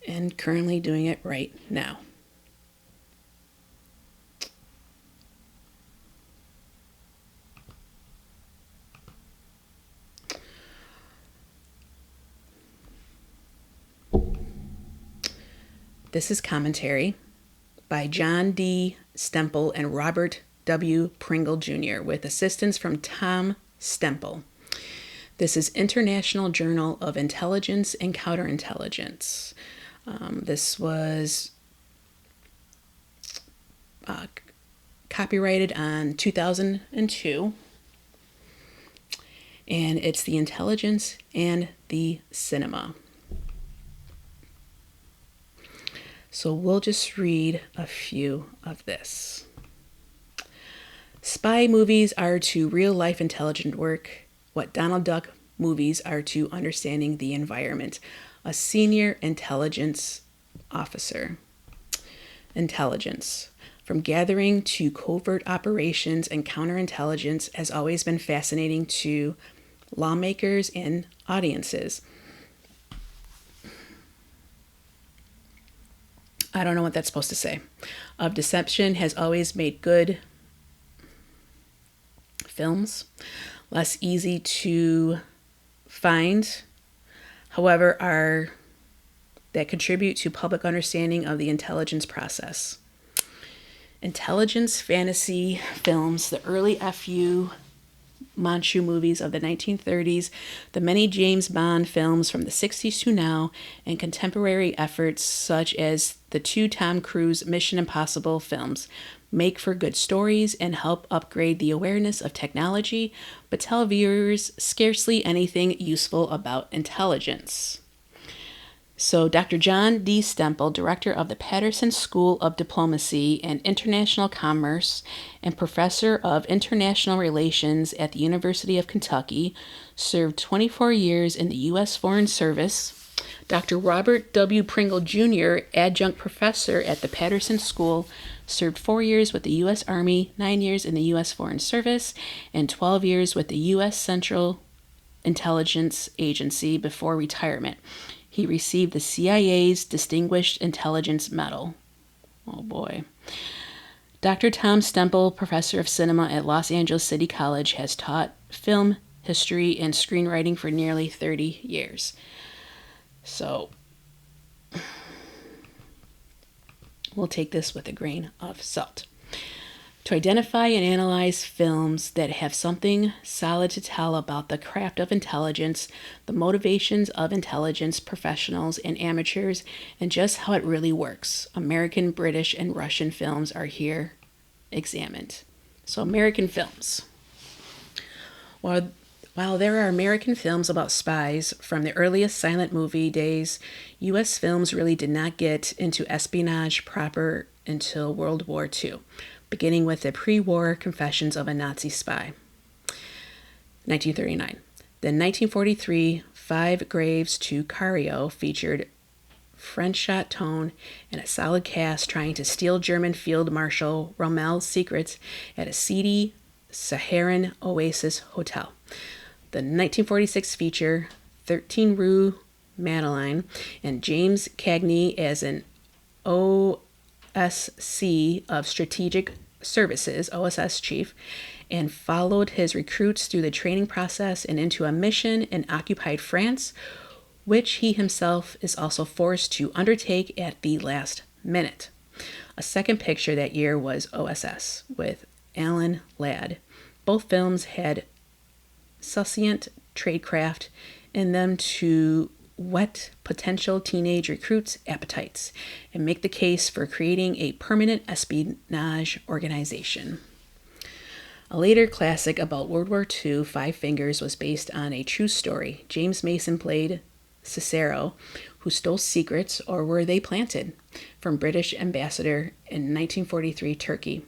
And currently doing it right now. This is commentary by John D. Stemple and Robert W. Pringle Jr. with assistance from Tom Stemple. This is International Journal of Intelligence and Counterintelligence. This was copyrighted on 2002, and it's The Intelligence and the Cinema. So we'll just read a few of this. Spy movies are to real-life intelligent work what Donald Duck movies are to understanding the environment. A senior intelligence officer. Intelligence. From gathering to covert operations and counterintelligence has always been fascinating to lawmakers and audiences. I don't know what that's supposed to say. Of deception has always made good films less easy to find, however, are that contribute to public understanding of the intelligence process. Intelligence fantasy films, the early Fu Manchu movies of the 1930s, the many James Bond films from the 60s to now, and contemporary efforts such as the 2 Tom Cruise Mission Impossible films make for good stories and help upgrade the awareness of technology, but tell viewers scarcely anything useful about intelligence. So Dr. John D. Stemple, director of the Patterson School of Diplomacy and International Commerce and professor of international relations at the University of Kentucky, served 24 years in the U.S. Foreign Service. Dr. Robert W. Pringle Jr., adjunct professor at the Patterson School, served 4 years with the U.S. Army, 9 years in the U.S. Foreign Service, and 12 years with the U.S. Central Intelligence Agency before retirement. He received the CIA's Distinguished Intelligence Medal. Oh boy. Dr. Tom Stemple, professor of cinema at Los Angeles City College, has taught film history and screenwriting for nearly 30 years. So, we'll take this with a grain of salt. To identify and analyze films that have something solid to tell about the craft of intelligence, the motivations of intelligence professionals and amateurs, and just how it really works, American, British, and Russian films are here examined. So, American films. While there are American films about spies from the earliest silent movie days, U.S. films really did not get into espionage proper until World War II, beginning with the pre-war Confessions of a Nazi Spy, 1939. Then 1943, Five Graves to Cairo featured French-shot tone and a solid cast trying to steal German Field Marshal Rommel's secrets at a seedy Saharan oasis hotel. The 1946 feature, 13 Rue Madeleine, and James Cagney as an OSC of Strategic Services, OSS chief, and followed his recruits through the training process and into a mission in occupied France, which he himself is also forced to undertake at the last minute. A second picture that year was OSS with Alan Ladd. Both films had succinct tradecraft in them to whet potential teenage recruits' appetites and make the case for creating a permanent espionage organization. A later classic about World War II, Five Fingers, was based on a true story. James Mason played Cicero, who stole secrets, or were they planted, from British ambassador in 1943 Turkey.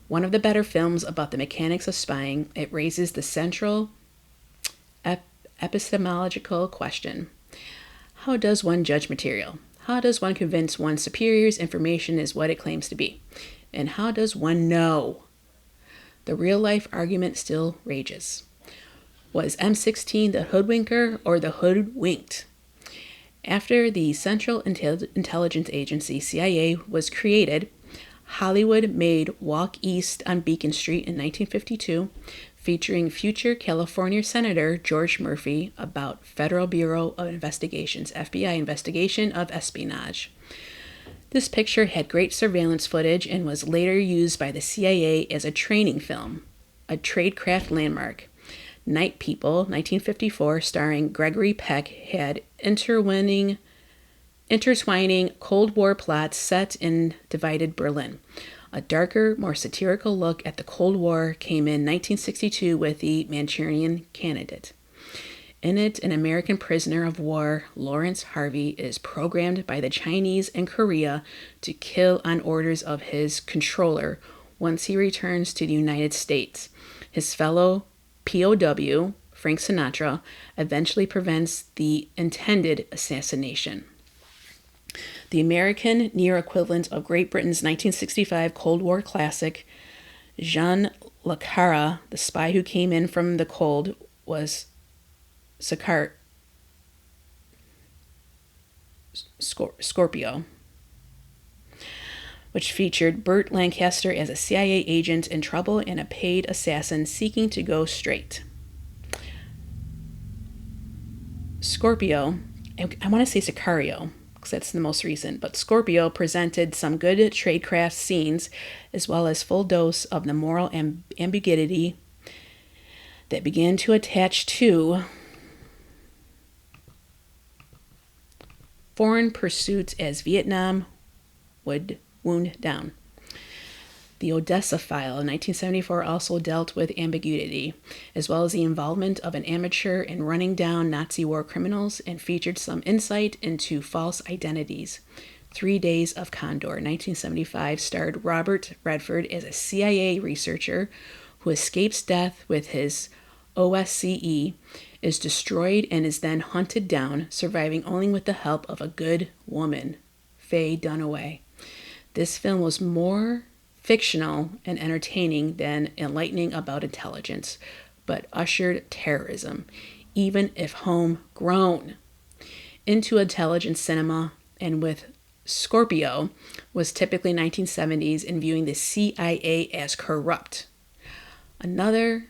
One of the better films about the mechanics of spying, it raises the central epistemological question. How does one judge material? How does one convince one's superiors information is what it claims to be? And how does one know? The real-life argument still rages. Was M16 the hoodwinker or the hoodwinked? After the Central Intelligence Agency, CIA, was created, Hollywood made Walk East on Beacon Street in 1952, featuring future California Senator George Murphy about Federal Bureau of Investigation's FBI investigation of espionage. This picture had great surveillance footage and was later used by the CIA as a training film, a tradecraft landmark. Night People, 1954, starring Gregory Peck, had intertwining Cold War plots set in divided Berlin. A darker, more satirical look at the Cold War came in 1962 with The Manchurian Candidate. In it, an American prisoner of war, Lawrence Harvey, is programmed by the Chinese and Korea to kill on orders of his controller once he returns to the United States. His fellow POW, Frank Sinatra, eventually prevents the intended assassination. The American near equivalent of Great Britain's 1965 Cold War classic, Jean Le Carre, The Spy Who Came In From the Cold, was Scorpio, which featured Burt Lancaster as a CIA agent in trouble and a paid assassin seeking to go straight. Scorpio, I want to say Sicario, because that's the most recent, but Scorpio presented some good tradecraft scenes, as well as full dose of the moral ambiguity that began to attach to foreign pursuits as Vietnam would wound down. The Odessa File in 1974 also dealt with ambiguity, as well as the involvement of an amateur in running down Nazi war criminals, and featured some insight into false identities. 3 Days of Condor, 1975, starred Robert Redford as a CIA researcher who escapes death with his OSCE, is destroyed, and is then hunted down, surviving only with the help of a good woman, Faye Dunaway. This film was more fictional and entertaining than enlightening about intelligence, but ushered terrorism, even if homegrown, into intelligence cinema, and with Scorpio was typically 1970s in viewing the CIA as corrupt. Another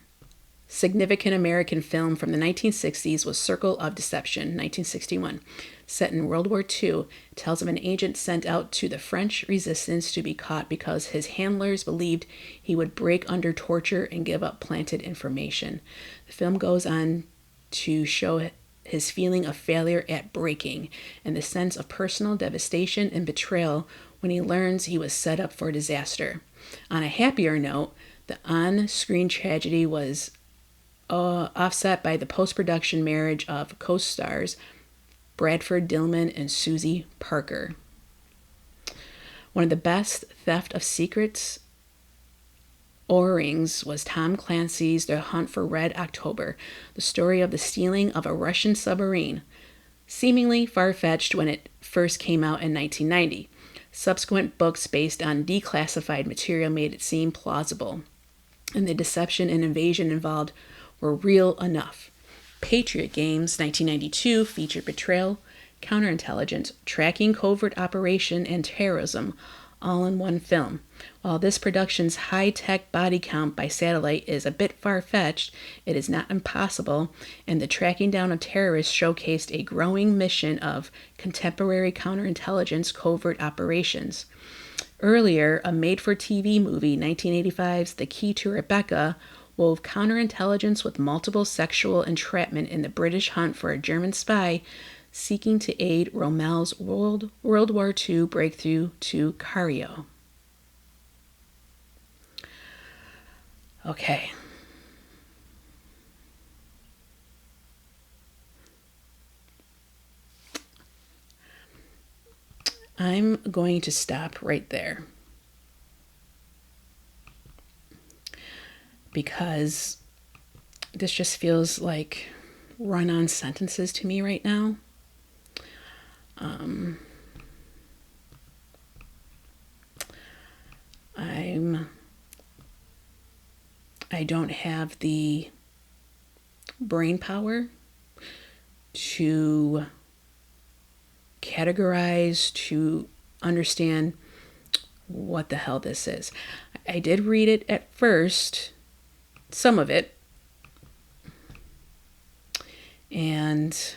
significant American film from the 1960s was Circle of Deception, 1961. Set in World War II, tells of an agent sent out to the French resistance to be caught because his handlers believed he would break under torture and give up planted information. The film goes on to show his feeling of failure at breaking and the sense of personal devastation and betrayal when he learns he was set up for disaster. On a happier note, the on-screen tragedy was offset by the post-production marriage of co-stars Bradford Dillman and Susie Parker. One of the best theft of secrets O-rings was Tom Clancy's The Hunt for Red October, the story of the stealing of a Russian submarine, seemingly far-fetched when it first came out in 1990. Subsequent books based on declassified material made it seem plausible, and the deception and invasion involved were real enough. Patriot Games, 1992, featured betrayal, counterintelligence, tracking, covert operation, and terrorism, all in one film. While this production's high-tech body count by satellite is a bit far-fetched, it is not impossible, and the tracking down of terrorists showcased a growing mission of contemporary counterintelligence covert operations. Earlier, a made-for-TV movie, 1985's The Key to Rebecca, wove counterintelligence with multiple sexual entrapment in the British hunt for a German spy seeking to aid Rommel's World War II breakthrough to Cairo. Okay. I'm going to stop right there, because this just feels like run-on sentences to me right now. I don't have the brain power to categorize, to understand what the hell this is. I did read it at first, some of it, and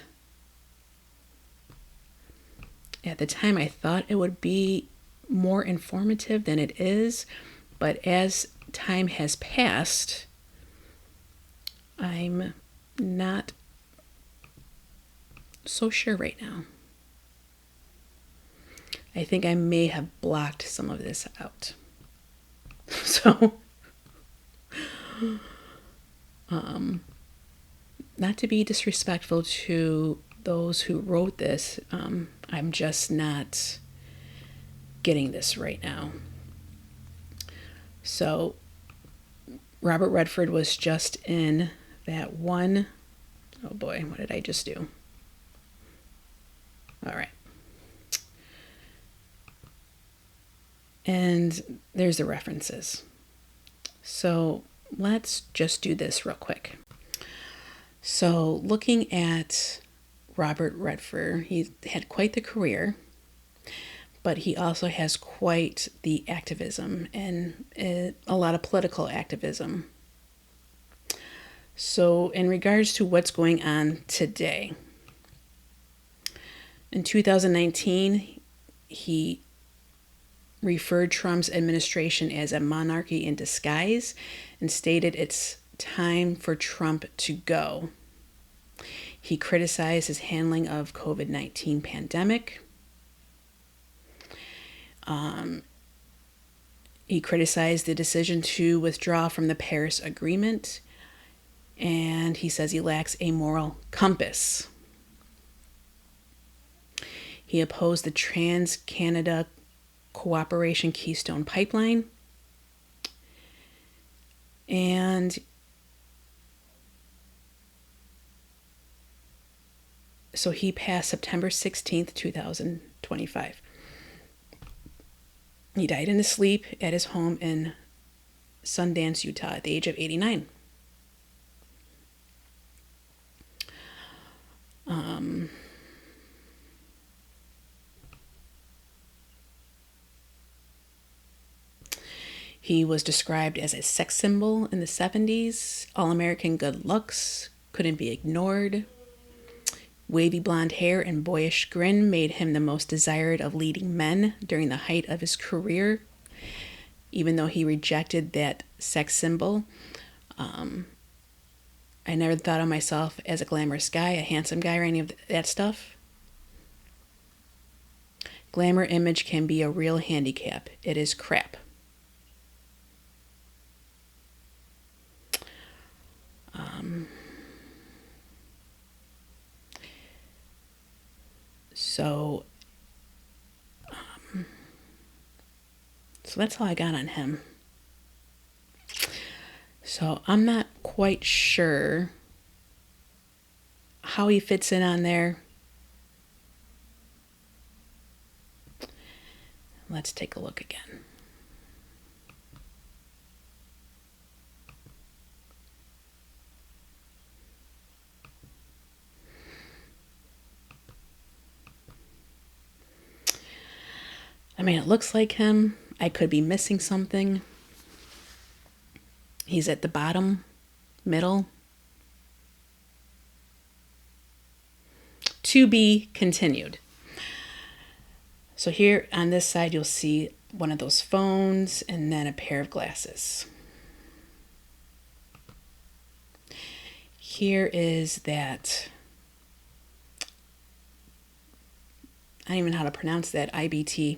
at the time I thought it would be more informative than it is, but as time has passed, I'm not so sure right now. I think I may have blocked some of this out. So, not to be disrespectful to those who wrote this, I'm just not getting this right now. So, Robert Redford was just in that one Oh boy, what did I just do? All right. And there's the references. So let's just do this real quick. So looking at Robert Redford, he had quite the career, but he also has quite the activism and a lot of political activism. So in regards to what's going on today, in 2019, he referred Trump's administration as a monarchy in disguise and stated it's time for Trump to go. He criticized his handling of COVID-19 pandemic. He criticized the decision to withdraw from the Paris Agreement, and he says he lacks a moral compass. He opposed the Trans-Canada Cooperation Keystone Pipeline, and so he passed September 16th, 2025. He died in his sleep at his home in Sundance, Utah, at the age of 89. He was described as a sex symbol in the 70s, all-American good looks, couldn't be ignored. Wavy blonde hair and boyish grin made him the most desired of leading men during the height of his career. Even though he rejected that sex symbol, I never thought of myself as a glamorous guy, a handsome guy, or any of that stuff. Glamour image can be a real handicap. It is crap. So that's all I got on him. So I'm not quite sure how he fits in on there. Let's take a look again. I mean, it looks like him. I could be missing something. He's at the bottom, middle. To be continued. So here on this side, you'll see one of those phones and then a pair of glasses. Here is that, I don't even know how to pronounce that, IBT,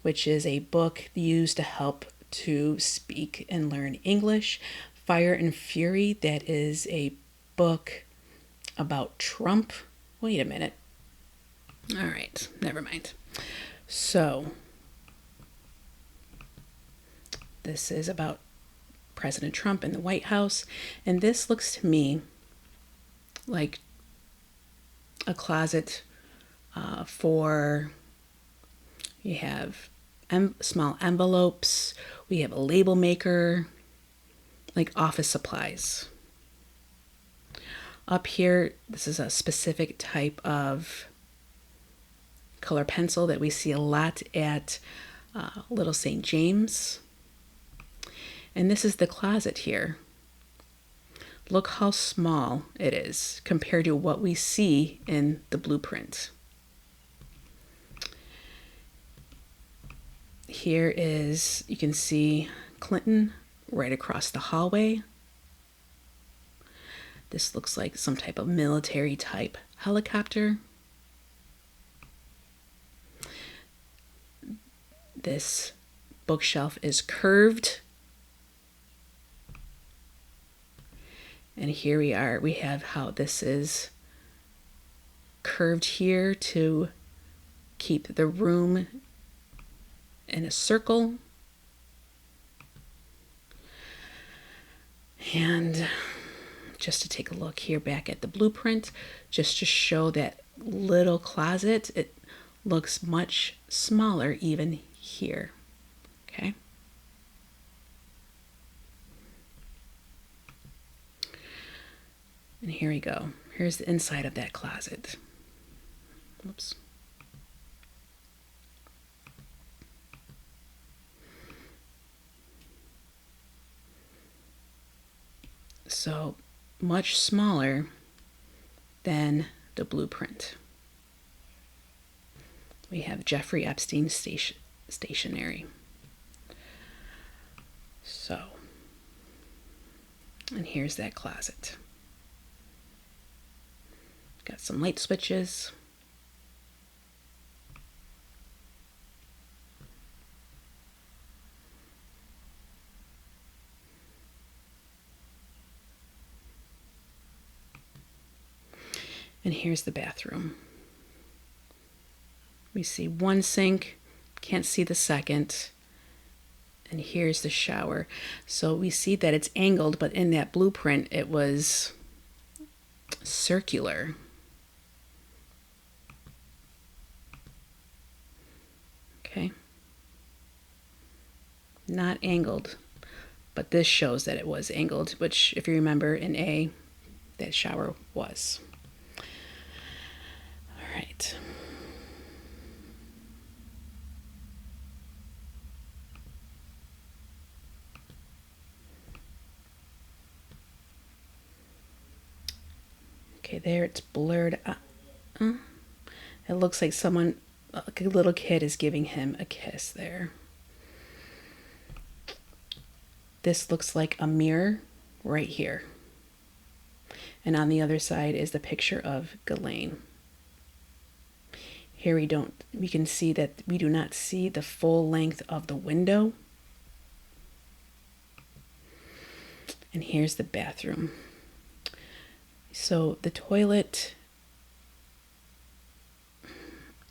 which is a book used to help to speak and learn English. Fire and Fury, that is a book about Trump. Wait a minute. All right, never mind. So, this is about President Trump in the White House, and this looks to me like a closet for, you have small envelopes, we have a label maker, like office supplies. Up here, this is a specific type of color pencil that we see a lot at Little St. James. And this is the closet here. Look how small it is compared to what we see in the blueprint. Here is, you can see Clinton right across the hallway. This looks like some type of military type helicopter. This bookshelf is curved. And here we are, we have how this is curved here to keep the room in a circle. And just to take a look here back at the blueprint, just to show that little closet. It looks much smaller even here. Okay. And here we go. Here's the inside of that closet. Whoops. So much smaller than the blueprint. We have Jeffrey Epstein stationery. So, and here's that closet. Got some light switches. And here's the bathroom. We see one sink, can't see the second. And here's the shower. So we see that it's angled, but in that blueprint, it was circular. Okay. Not angled, but this shows that it was angled, which if you remember in A, that shower was. All right. Okay, there it's blurred up. It looks like someone, like a little kid, is giving him a kiss there. This looks like a mirror right here. And on the other side is the picture of Ghislaine. Here we can see that we do not see the full length of the window. And here's the bathroom. So the toilet,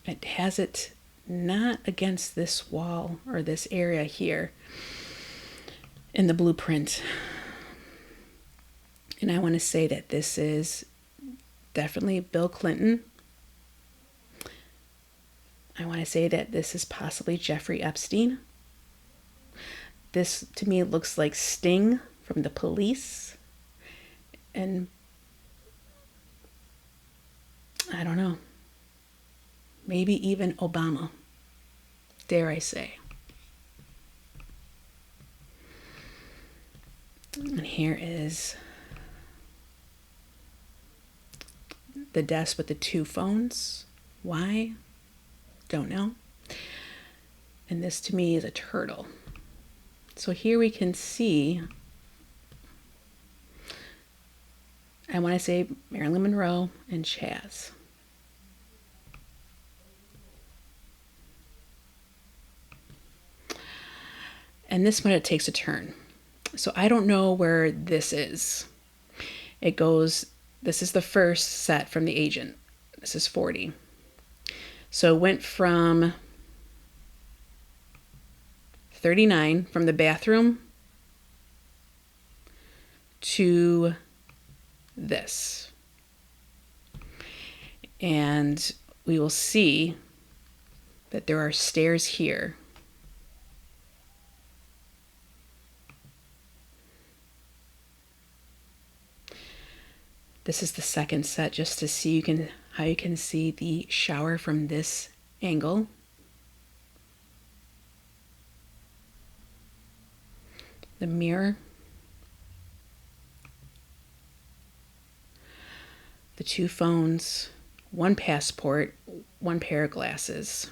it has it not against this wall or this area here in the blueprint. And I want to say that this is definitely Bill Clinton. I want to say that this is possibly Jeffrey Epstein. This to me looks like Sting from the Police. And I don't know, maybe even Obama, dare I say. And here is the desk with the two phones. Why? Don't know. And this to me is a turtle. So here we can see, I want to say Marilyn Monroe and Chaz. And this one, it takes a turn. So I don't know where this is. It goes, this is the first set from the agent. This is 40. So it went from 39 from the bathroom to this. And we will see that there are stairs here. This is the second set, just to see how you can see the shower from this angle. The mirror. The two phones, one passport, one pair of glasses.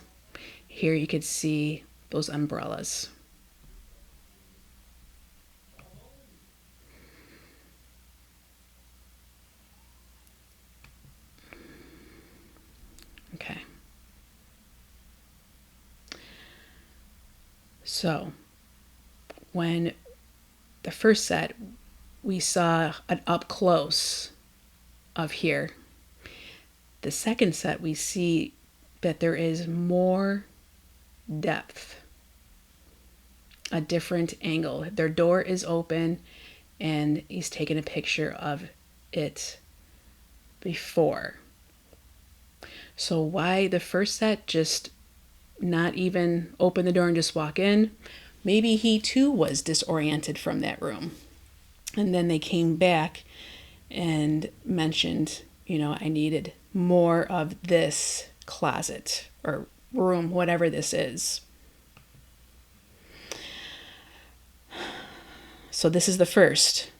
Here you could see those umbrellas. Okay. So when the first set, we saw an up close of here. The second set, we see that there is more depth, a different angle. Their door is open and he's taking a picture of it before. So why the first set just not even open the door and just walk in? Maybe he too was disoriented from that room. And then they came back and mentioned, I needed more of this closet or room, whatever this is. So this is the first.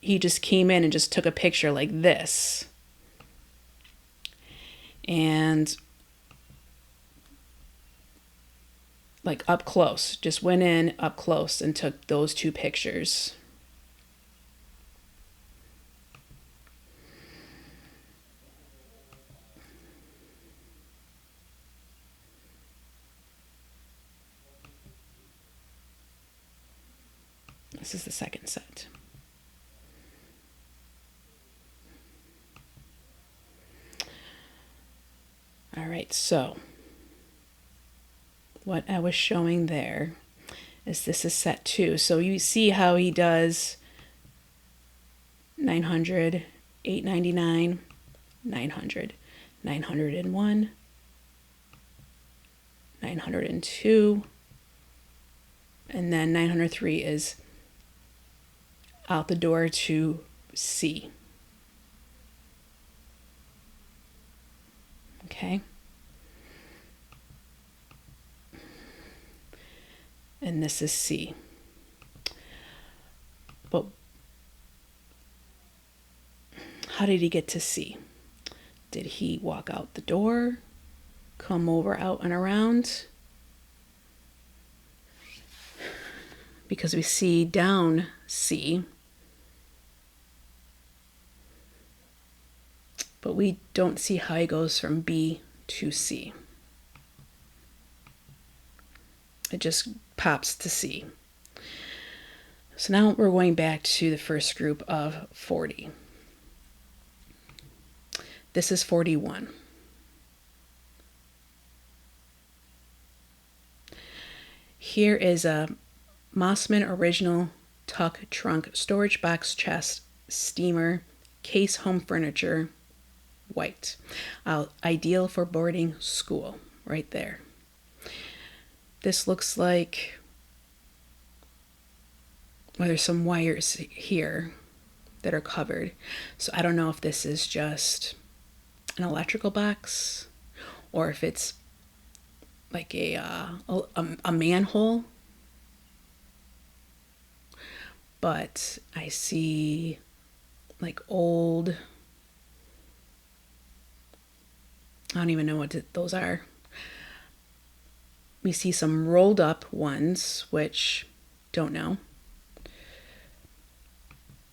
He just came in and just took a picture like this. And like up close, just went in up close and took those two pictures. This is the second set. All right, so what I was showing there is this is set 2. So you see how he does 900, 899, 900, 901, 902, and then 903 is out the door to C. Okay. And this is C. But how did he get to C? Did he walk out the door, come over, out and around? Because we see down C, but we don't see how he goes from B to C. It just pops to C. So now we're going back to the first group of 40. This is 41. Here is a Mossman Original Tuck Trunk Storage Box Chest Steamer Case Home Furniture, white. Ideal for boarding school, right there. This looks like, well, there's some wires here that are covered. So I don't know if this is just an electrical box or if it's like a manhole. But I see like old, I don't even know what those are. We see some rolled up ones, which don't know.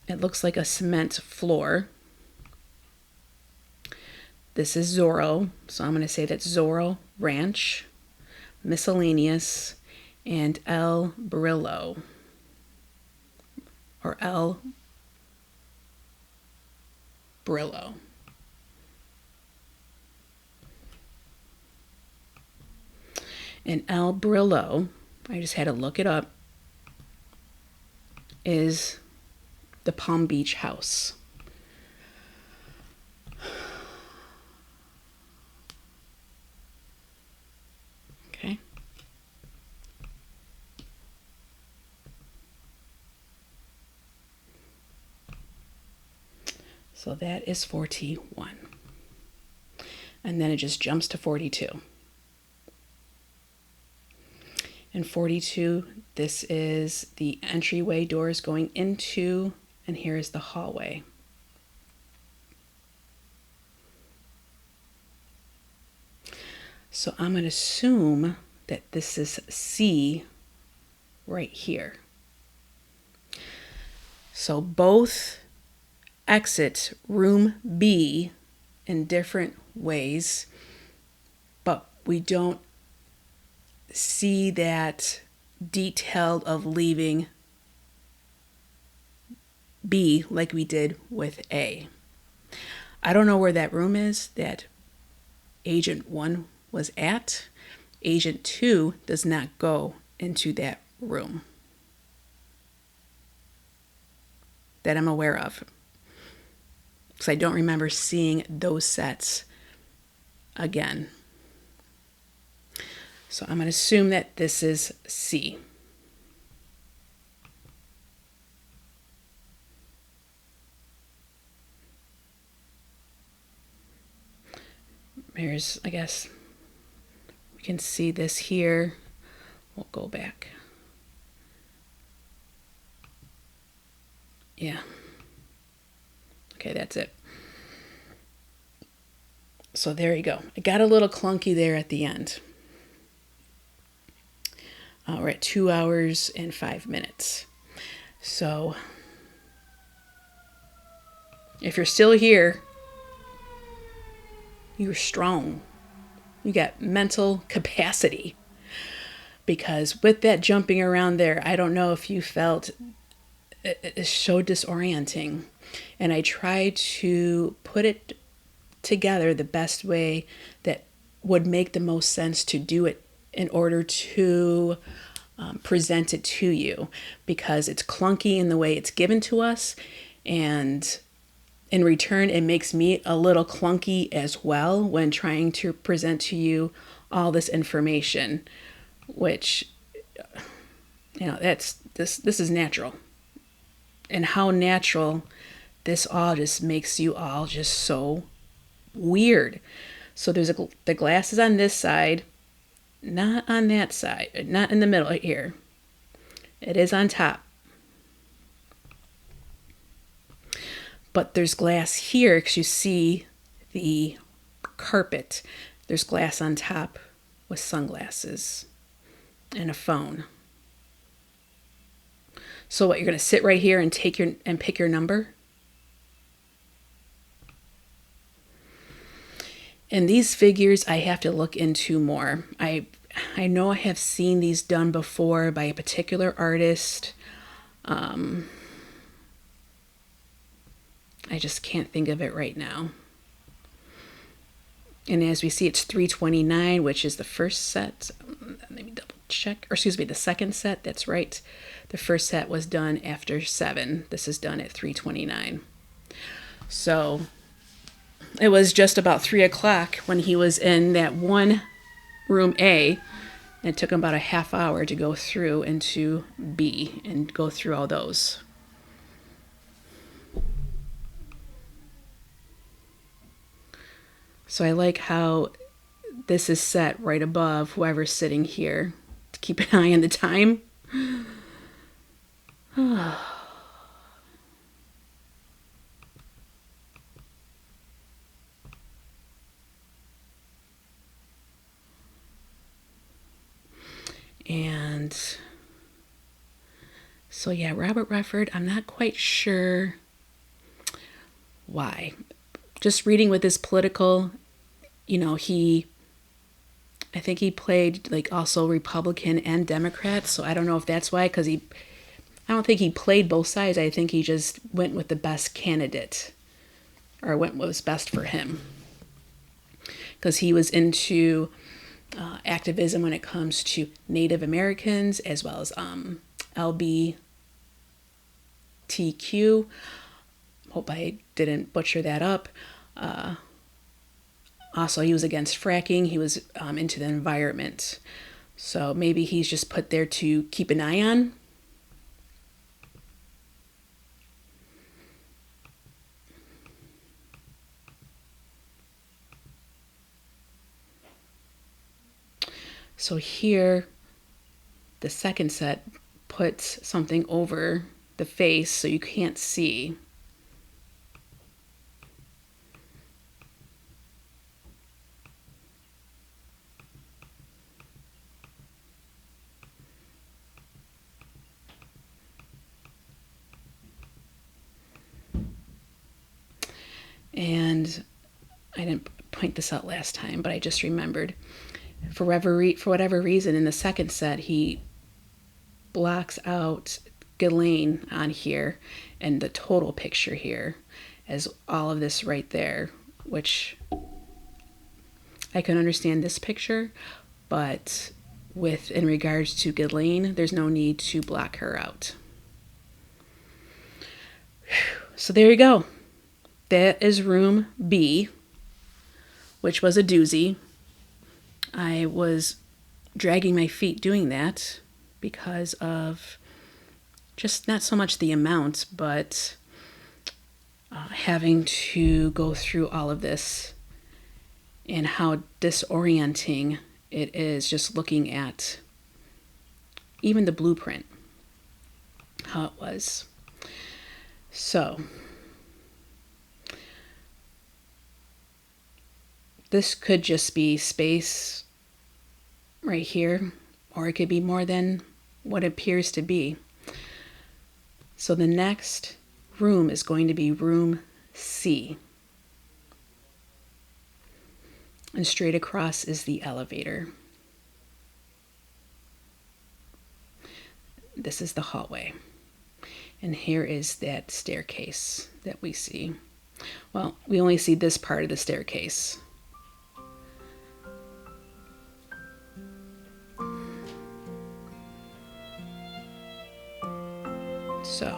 It looks like a cement floor. This is Zorro, so I'm going to say that's Zorro Ranch, Miscellaneous, and El Brillo, or El Brillo. And El Brillo, I just had to look it up, is the Palm Beach house. Okay. So that is 41. And then it just jumps to 42. And 42, this is the entryway doors going into, and here is the hallway. So I'm going to assume that this is C right here. So both exit room B in different ways, but we don't see that detailed of leaving B like we did with A. I don't know where that room is that Agent 1 was at. Agent 2 does not go into that room. that I'm aware of. because I don't remember seeing those sets again. So I'm going to assume that this is C. Here's, I guess, we can see this here. We'll go back. Yeah. Okay, that's it. So there you go. It got a little clunky there at the end. We're at 2 hours and 5 minutes. So if you're still here, you're strong. You got mental capacity. Because with that jumping around there, I don't know if you felt it's so disorienting. And I tried to put it together the best way that would make the most sense to do it in order to present it to you, because it's clunky in the way it's given to us, and in return it makes me a little clunky as well when trying to present to you all this information, which, you know, that's this is natural. And how natural this all just makes you all just so weird. So there's the glass is on this side, not on that side, not in the middle here. It is on top. But there's glass here because you see the carpet. There's glass on top with sunglasses and a phone. So what, you're going to sit right here and pick your number? And these figures I have to look into more. I know I have seen these done before by a particular artist. I just can't think of it right now. And as we see, it's 329, which is the first set. Let me double check. Or excuse me, the second set. That's right. The first set was done after 7. This is done at 329. So it was just about 3 o'clock when he was in that one room A. And it took him about a half hour to go through into B and go through all those. So I like how this is set right above whoever's sitting here to keep an eye on the time. And so yeah, Robert Redford, I'm not quite sure why. Just reading with his political, you know, I think he played like also Republican and Democrat. So I don't know if that's why, because I don't think he played both sides. I think he just went with the best candidate, or went what was best for him. Because he was into activism when it comes to Native Americans, as well as LGBTQ. Hope I didn't butcher that up. Also, he was against fracking. He was into the environment. So maybe he's just put there to keep an eye on. So here, the second set puts something over the face so you can't see. And I didn't point this out last time, but I just remembered. For whatever reason, in the second set, he blocks out Ghislaine on here and the total picture here as all of this right there, which I can understand this picture, but in regards to Ghislaine, there's no need to block her out. So there you go. that is room B, which was a doozy. I was dragging my feet doing that because of just not so much the amount, but having to go through all of this and how disorienting it is just looking at even the blueprint, how it was. So this could just be space right here, or it could be more than what it appears to be. So the next room is going to be room C. And straight across is the elevator. This is the hallway. And here is that staircase that we see. Well, we only see this part of the staircase. So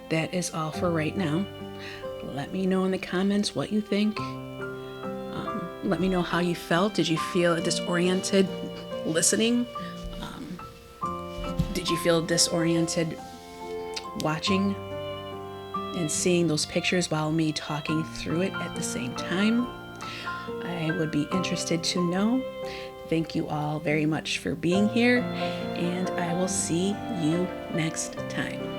that is all for right now. Let me know in the comments what you think. Let me know how you felt. Did you feel disoriented listening? Did you feel disoriented watching and seeing those pictures while me talking through it at the same time? I would be interested to know. Thank you all very much for being here, and I will see you next time.